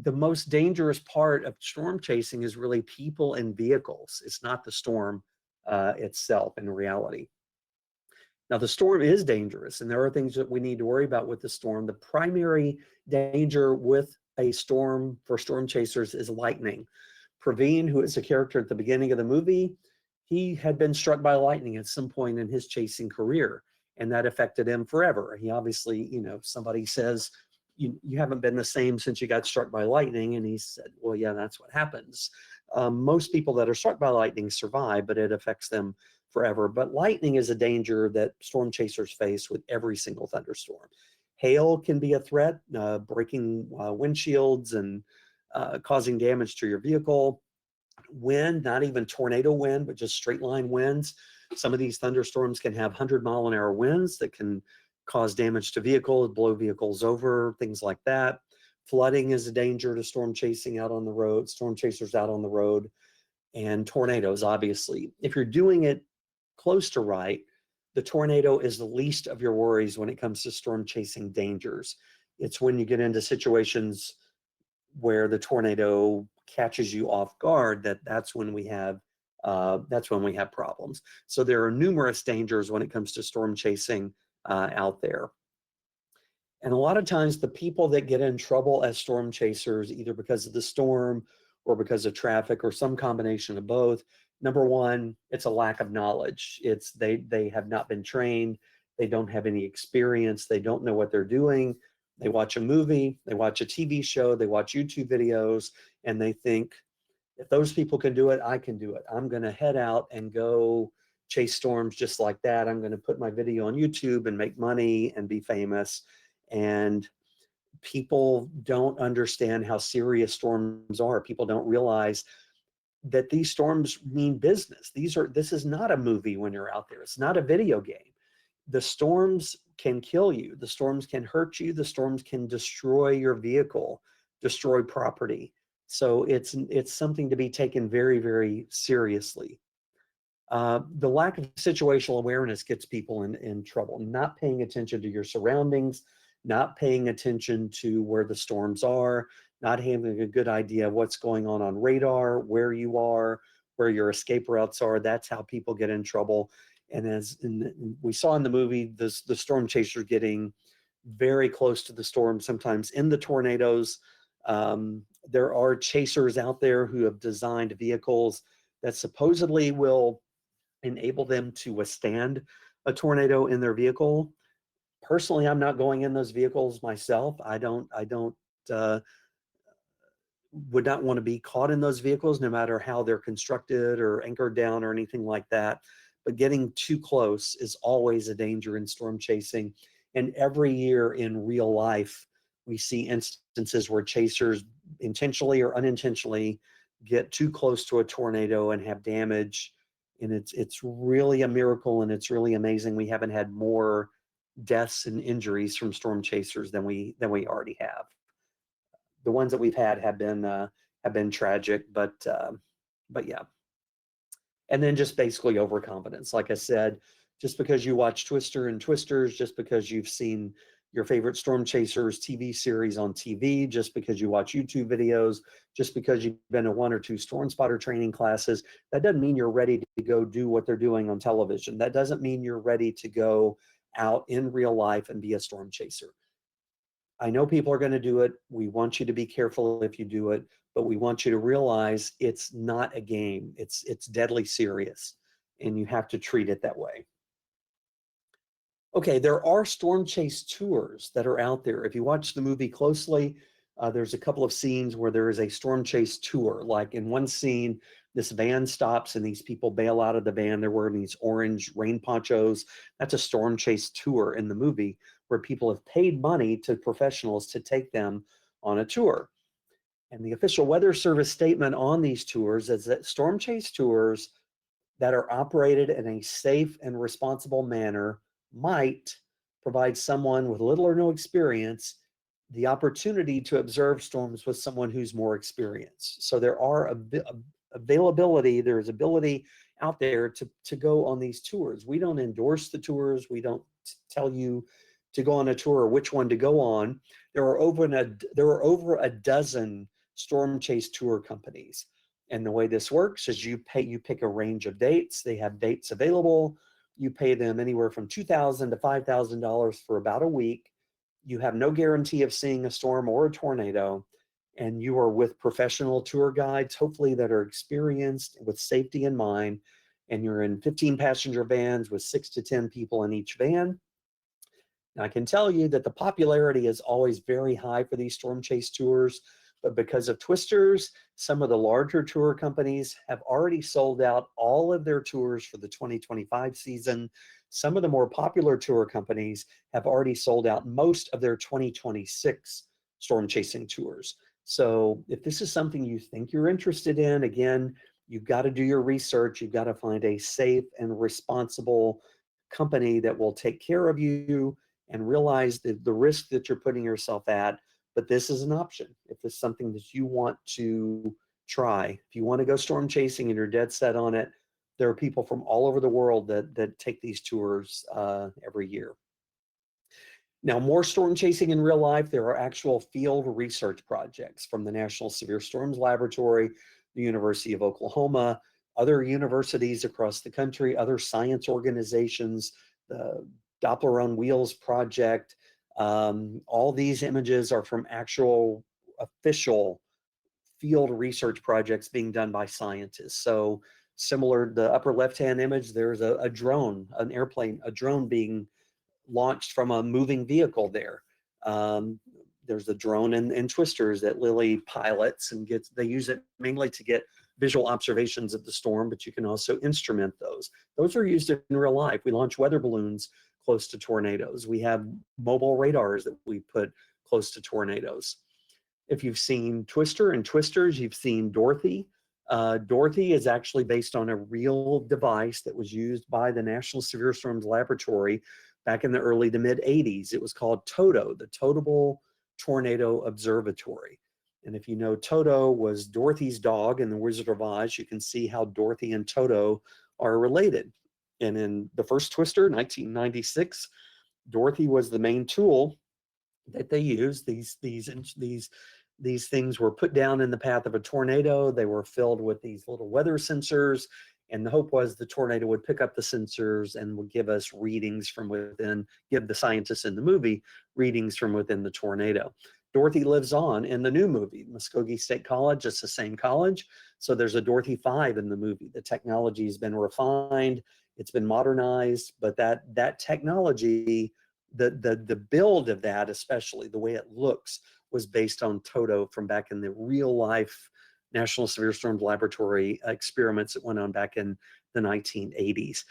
the most dangerous part of storm chasing is really people and vehicles. It's not the storm itself in reality. Now, the storm is dangerous, and there are things that we need to worry about with the storm. The primary danger with a storm for storm chasers is lightning. Praveen, who is a character at the beginning of the movie, he had been struck by lightning at some point in his chasing career, and that affected him forever. He obviously, somebody says, you haven't been the same since you got struck by lightning. And he said, well, yeah, that's what happens. Most people that are struck by lightning survive, but it affects them forever. But lightning is a danger that storm chasers face with every single thunderstorm. Hail can be a threat, breaking windshields and causing damage to your vehicle. Wind, not even tornado wind, but just straight line winds. Some of these thunderstorms can have 100-mile-an-hour winds that can cause damage to vehicles, blow vehicles over, things like that. Flooding is a danger to storm chasing out on the road, storm chasers out on the road, and tornadoes, obviously. If you're doing it close to right, the tornado is the least of your worries when it comes to storm chasing dangers. It's when you get into situations where the tornado catches you off guard that's when we have problems. So there are numerous dangers when it comes to storm chasing out there. And a lot of times the people that get in trouble as storm chasers, either because of the storm or because of traffic or some combination of both, number one, it's a lack of knowledge. It's they have not been trained. They don't have any experience. They don't know what they're doing. They watch a movie, they watch a TV show, they watch YouTube videos, and they think If those people can do it, I can do it. I'm going to head out and go chase storms just like that. I'm going to put my video on YouTube and make money and be famous. And people don't understand how serious storms are. People don't realize that these storms mean business. This is not a movie when you're out there. It's not a video game. The storms can kill you. The storms can hurt you. The storms can destroy your vehicle, destroy property. So it's something to be taken very, very seriously. The lack of situational awareness gets people in trouble. Not paying attention to your surroundings, not paying attention to where the storms are, not having a good idea of what's going on radar, where you are, where your escape routes are. That's how people get in trouble. And as we saw in the movie, the storm chasers getting very close to the storm, sometimes in the tornadoes. There are chasers out there who have designed vehicles that supposedly will enable them to withstand a tornado in their vehicle. Personally, I'm not going in those vehicles myself. I would not want to be caught in those vehicles, no matter how they're constructed or anchored down or anything like that. But getting too close is always a danger in storm chasing. And every year in real life, we see instances where chasers intentionally or unintentionally get too close to a tornado and have damage. And it's really a miracle, and it's really amazing we haven't had more deaths and injuries from storm chasers than we already have. The ones that we've had have been tragic, but yeah. And then just basically overconfidence. Like I said, just because you watch Twister and Twisters, just because you've seen your favorite storm chasers TV series on TV, just because you watch YouTube videos, just because you've been to one or two storm spotter training classes, that doesn't mean you're ready to go do what they're doing on television. That doesn't mean you're ready to go out in real life and be a storm chaser. I know people are going to do it. We want you to be careful if you do it, but we want you to realize it's not a game. It's deadly serious, and you have to treat it that way. Okay, there are storm chase tours that are out there. If you watch the movie closely, there's a couple of scenes where there is a storm chase tour. Like in one scene, this van stops and these people bail out of the van. They're wearing these orange rain ponchos. That's a storm chase tour in the movie, where people have paid money to professionals to take them on a tour. And the official Weather Service statement on these tours is that storm chase tours that are operated in a safe and responsible manner might provide someone with little or no experience the opportunity to observe storms with someone who's more experienced. So there are there's ability out there to go on these tours. We don't endorse the tours. We don't tell you to go on a tour or which one to go on. There are over a dozen storm chase tour companies. And the way this works is you pick a range of dates. They have dates available. You pay them anywhere from $2,000 to $5,000 for about a week. You have no guarantee of seeing a storm or a tornado, and you are with professional tour guides, hopefully that are experienced with safety in mind, and you're in 15-passenger vans with 6 to 10 people in each van. Now, I can tell you that the popularity is always very high for these storm chase tours, but because of Twisters, some of the larger tour companies have already sold out all of their tours for the 2025 season. Some of the more popular tour companies have already sold out most of their 2026 storm chasing tours. So if this is something you think you're interested in, again, you've got to do your research. You've got to find a safe and responsible company that will take care of you and realize the risk that you're putting yourself at. But this is an option if it's something that you want to try. If you want to go storm chasing and you're dead set on it, there are people from all over the world that take these tours every year. Now, more storm chasing in real life, there are actual field research projects from the National Severe Storms Laboratory, the University of Oklahoma, other universities across the country, other science organizations, the Doppler on Wheels project. All these images are from actual official field research projects being done by scientists. So similar to the upper left-hand image, there's a drone, an airplane, a drone being launched from a moving vehicle there. There's a drone in Twisters that Lily pilots and they use it mainly to get visual observations of the storm, but you can also instrument those. Those are used in real life. We launch weather balloons close to tornadoes. We have mobile radars that we put close to tornadoes. If you've seen Twister and Twisters, you've seen Dorothy. Dorothy is actually based on a real device that was used by the National Severe Storms Laboratory back in the early to mid 80s. It was called Toto, the Totable Tornado Observatory. And if you know, Toto was Dorothy's dog in The Wizard of Oz. You can see how Dorothy and Toto are related. And in the first Twister, 1996, Dorothy was the main tool that they used. These things were put down in the path of a tornado. They were filled with these little weather sensors, and the hope was the tornado would pick up the sensors and would give us readings from within, give the scientists in the movie readings from within the tornado. Dorothy lives on in the new movie, Muskogee State College. It's the same college. So there's a Dorothy 5 in the movie. The technology has been refined, it's been modernized, but that technology, the build of that, especially the way it looks, was based on Toto from back in the real life National Severe Storms Laboratory experiments that went on back in the 1980s.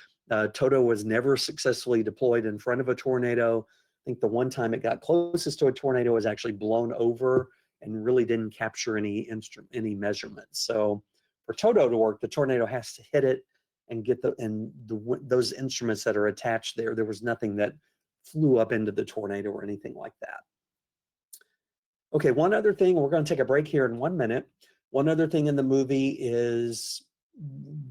Toto was never successfully deployed in front of a tornado. I think the one time it got closest to a tornado was actually blown over and really didn't capture any measurements. So for Toto to work, the tornado has to hit it and get those instruments that are attached there. There was nothing that flew up into the tornado or anything like that. Okay, one other thing, we're going to take a break here in 1 minute. One other thing in the movie is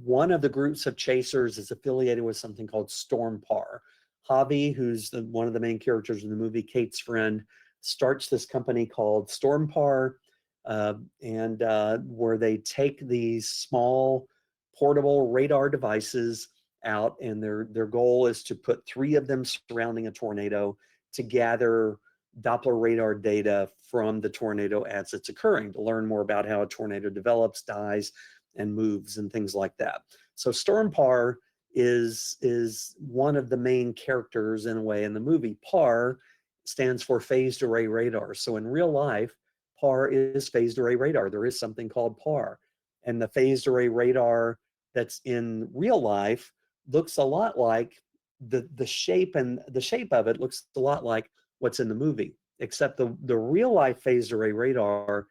one of the groups of chasers is affiliated with something called Storm Par. Javi, who's one of the main characters in the movie, Kate's friend, starts this company called Storm Par, where they take these small portable radar devices out, and their goal is to put 3 of them surrounding a tornado to gather Doppler radar data from the tornado as it's occurring, to learn more about how a tornado develops, dies, and moves and things like that. So Storm Par is one of the main characters in a way in the movie. PAR stands for phased array radar. So in real life, PAR is phased array radar. There is something called PAR, and the phased array radar that's in real life looks a lot like the shape of it looks a lot like what's in the movie, except the real life phased array radar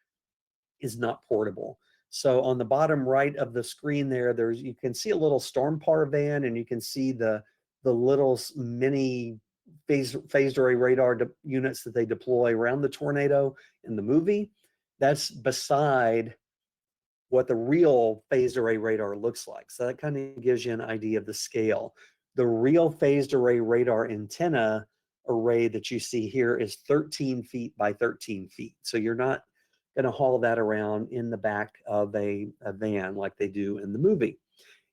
is not portable. So on the bottom right of the screen there, you can see a little Storm Par van, and you can see the little mini phased array radar units that they deploy around the tornado in the movie. That's beside what the real phased array radar looks like. So that kind of gives you an idea of the scale. The real phased array radar antenna array that you see here is 13 feet by 13 feet. So you're not going to haul that around in the back of a van like they do in the movie.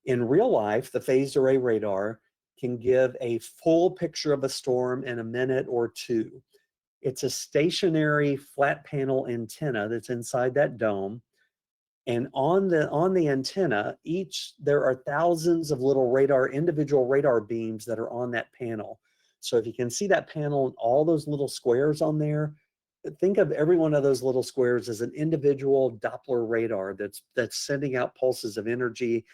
In real life, the phased array radar can give a full picture of a storm in a minute or 2. It's a stationary flat panel antenna that's inside that dome. And on the antenna, there are thousands of little individual radar beams that are on that panel. So if you can see that panel and all those little squares on there, think of every one of those little squares as an individual Doppler radar that's sending out pulses of energy.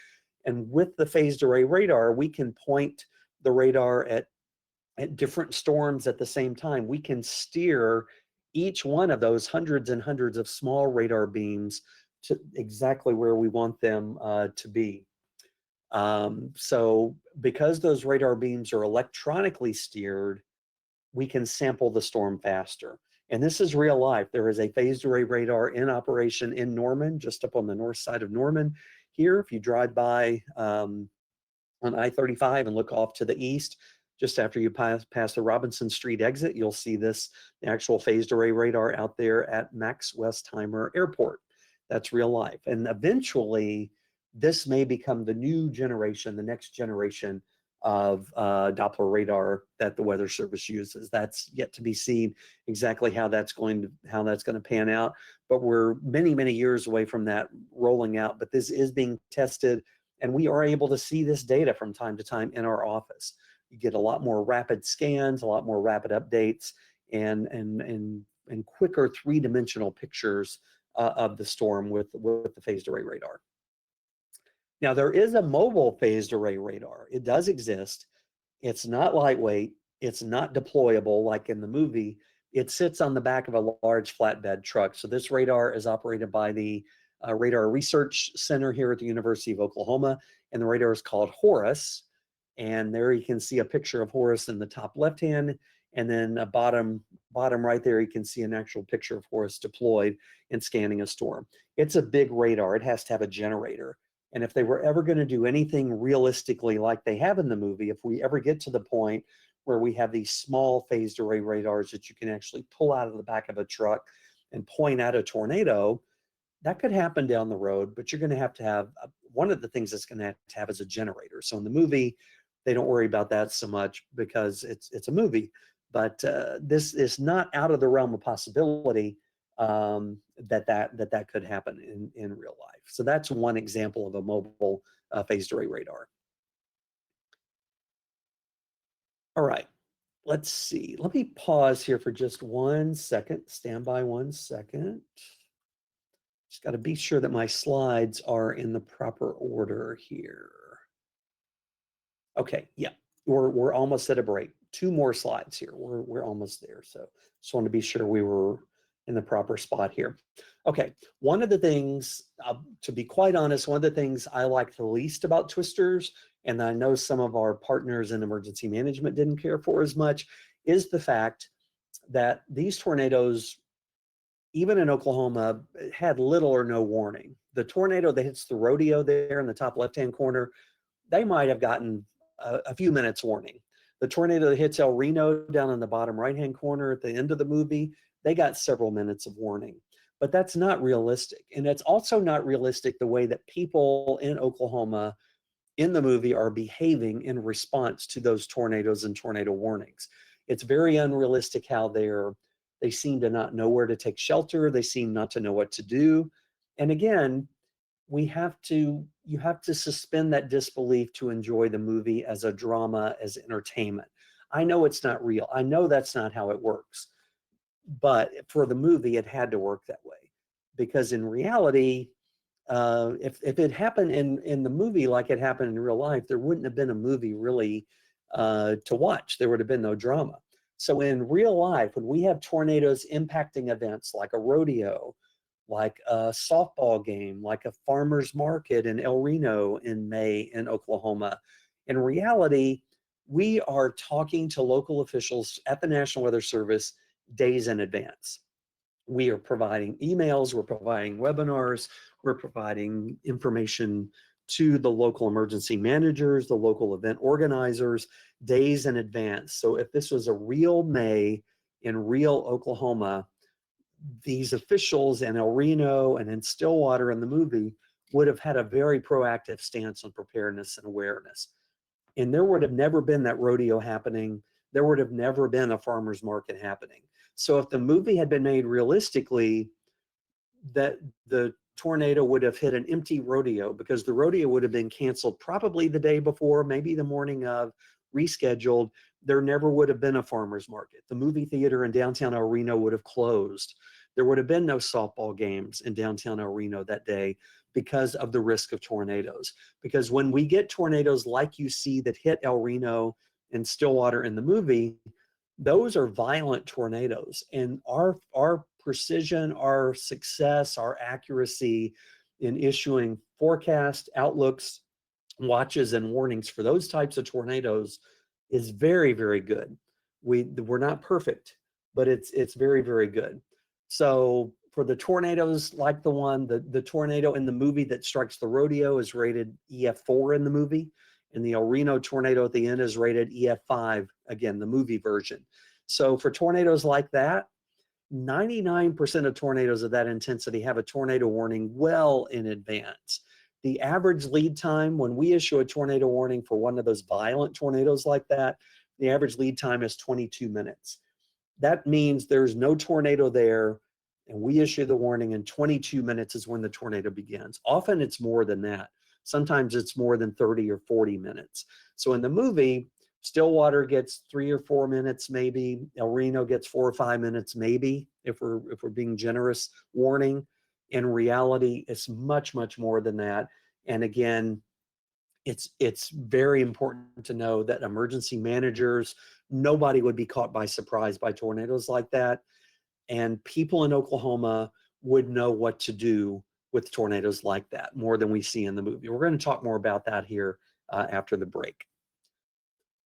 And with the phased array radar, we can point the radar at different storms at the same time. We can steer each one of those hundreds and hundreds of small radar beams to exactly where we want them to be. So because those radar beams are electronically steered, we can sample the storm faster. And this is real life. There is a phased array radar in operation in Norman, just up on the north side of Norman. Here, if you drive by on I-35 and look off to the east, just after you pass the Robinson Street exit, you'll see the actual phased array radar out there at Max Westheimer Airport. That's real life. And eventually, this may become the new generation, the next generation of Doppler radar that the Weather Service uses. That's yet to be seen exactly how that's going to pan out. But we're many, many years away from that rolling out. But this is being tested, and we are able to see this data from time to time in our office. You get a lot more rapid scans, a lot more rapid updates, and quicker 3-dimensional pictures of the storm with the phased array radar. Now, there is a mobile phased array radar. It does exist. It's not lightweight. It's not deployable like in the movie. It sits on the back of a large flatbed truck. So this radar is operated by the Radar Research Center here at the University of Oklahoma, and the radar is called Horus. And there you can see a picture of Horus in the top left hand, and then a bottom right there you can see an actual picture of Horus deployed and scanning a storm. It's a big radar. It has to have a generator. And if they were ever going to do anything realistically like they have in the movie, if we ever get to the point where we have these small phased array radars that you can actually pull out of the back of a truck and point at a tornado, that could happen down the road, but you're going to have one of the things that's going to have is a generator. So in the movie, they don't worry about that so much because it's a movie, but this is not out of the realm of possibility that could happen in real life. So that's one example of a mobile phased array radar. All right, let's see. Let me pause here for just 1 second. Stand by 1 second. Just got to be sure that my slides are in the proper order here. Okay, yeah, we're almost at a break. 2 more slides here. We're almost there. So just want to be sure we were in the proper spot here. Okay, one of the things, to be quite honest, one of the things I like the least about twisters, and I know some of our partners in emergency management didn't care for as much, is the fact that these tornadoes, even in Oklahoma, had little or no warning. The tornado that hits the rodeo there in the top left-hand corner, they might have gotten a few minutes warning. The tornado that hits El Reno down in the bottom right-hand corner at the end of the movie, they got several minutes of warning. But that's not realistic. And it's also not realistic the way that people in Oklahoma in the movie are behaving in response to those tornadoes and tornado warnings. It's very unrealistic how they seem to not know where to take shelter. They seem not to know what to do. And again, you have to suspend that disbelief to enjoy the movie as a drama, as entertainment. I know it's not real. I know that's not how it works. But for the movie, it had to work that way. Because in reality, if it happened in the movie like it happened in real life, there wouldn't have been a movie really to watch. There would have been no drama. So in real life, when we have tornadoes impacting events like a rodeo, like a softball game, like a farmer's market in El Reno in May in Oklahoma, in reality, we are talking to local officials at the National Weather Service days in advance. We are providing emails, we're providing webinars, we're providing information to the local emergency managers, the local event organizers, days in advance. So if this was a real May in real Oklahoma, these officials in El Reno and in Stillwater in the movie would have had a very proactive stance on preparedness and awareness. And there would have never been that rodeo happening. There would have never been a farmer's market happening. So if the movie had been made realistically, that the tornado would have hit an empty rodeo because the rodeo would have been canceled probably the day before, maybe the morning of, rescheduled. There never would have been a farmer's market. The movie theater in downtown El Reno would have closed. There would have been no softball games in downtown El Reno that day because of the risk of tornadoes. Because when we get tornadoes like you see that hit El Reno and Stillwater in the movie, those are violent tornadoes. And our precision, our success, our accuracy in issuing forecast outlooks, watches, and warnings for those types of tornadoes is very, very good. We're not perfect, but it's very, very good. So for the tornadoes like the tornado in the movie that strikes the rodeo is rated EF4 in the movie, and the El Reno tornado at the end is rated EF5, again, the movie version. So for tornadoes like that, 99% of tornadoes of that intensity have a tornado warning well in advance. The average lead time when we issue a tornado warning for one of those violent tornadoes like that, the average lead time is 22 minutes. That means there's no tornado there, and we issue the warning, and 22 minutes is when the tornado begins. Often it's more than that. Sometimes it's more than 30 or 40 minutes. So in the movie, Stillwater gets 3 or 4 minutes, maybe. El Reno gets 4 or 5 minutes, maybe, if we're being generous, warning. In reality, it's much, much more than that. And again, it's very important to know that emergency managers, nobody would be caught by surprise by tornadoes like that. And people in Oklahoma would know what to do with tornadoes like that more than we see in the movie. We're going to talk more about that here after the break.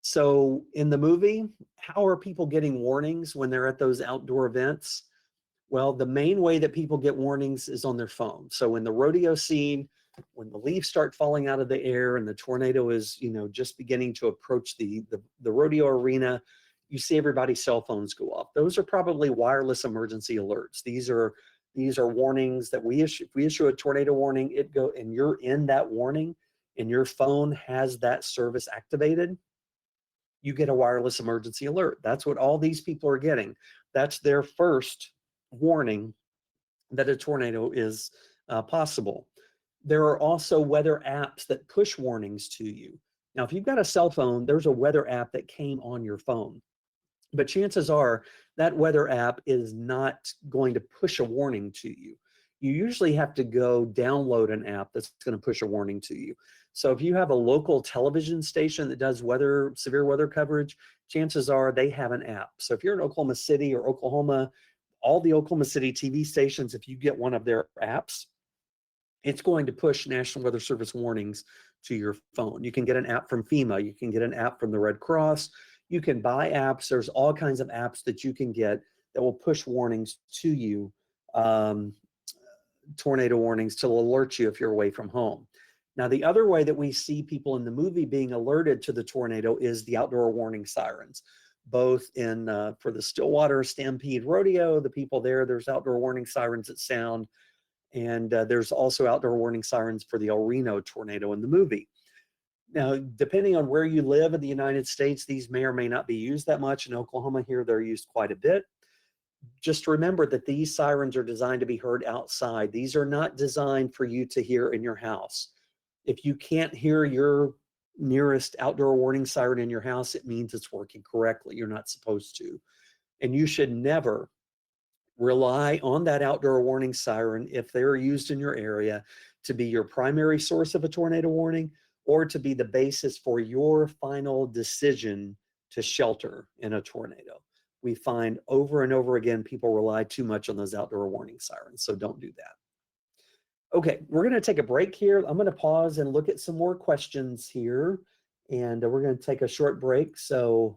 So in the movie, how are people getting warnings when they're at those outdoor events? Well, the main way that people get warnings is on their phone. So in the rodeo scene, when the leaves start falling out of the air and the tornado is, just beginning to approach the rodeo arena, you see everybody's cell phones go off. Those are probably wireless emergency alerts. These are warnings that we issue. If we issue a tornado warning, and you're in that warning and your phone has that service activated, you get a wireless emergency alert. That's what all these people are getting. That's their first warning that a tornado is possible. There are also weather apps that push warnings to you. Now, if you've got a cell phone, there's a weather app that came on your phone. But chances are that weather app is not going to push a warning to you. You usually have to go download an app that's going to push a warning to you. So if you have a local television station that does severe weather coverage, chances are they have an app. So if you're in Oklahoma City or Oklahoma, all the Oklahoma City TV stations, if you get one of their apps, it's going to push National Weather Service warnings to your phone. You can get an app from FEMA. You can get an app from the Red Cross. You can buy apps. There's all kinds of apps that you can get that will push warnings to you, tornado warnings, to alert you if you're away from home. Now, the other way that we see people in the movie being alerted to the tornado is the outdoor warning sirens. Both for the Stillwater Stampede Rodeo, the people there's outdoor warning sirens that sound. And there's also outdoor warning sirens for the El Reno tornado in the movie. Now, depending on where you live in the United States, these may or may not be used that much. In Oklahoma here, they're used quite a bit. Just remember that these sirens are designed to be heard outside. These are not designed for you to hear in your house. If you can't hear your nearest outdoor warning siren in your house, it means it's working correctly. You're not supposed to. And you should never rely on that outdoor warning siren, if they're used in your area, to be your primary source of a tornado warning or to be the basis for your final decision to shelter in a tornado. We find over and over again people rely too much on those outdoor warning sirens, so don't do that. Okay, we're going to take a break here. I'm going to pause and look at some more questions here, and we're going to take a short break. So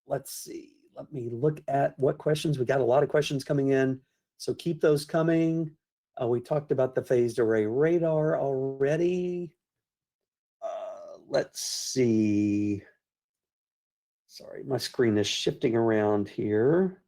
let's see. Let me look at what questions. We got a lot of questions coming in, so keep those coming. We talked about the phased array radar already. Let's see. Sorry, my screen is shifting around here.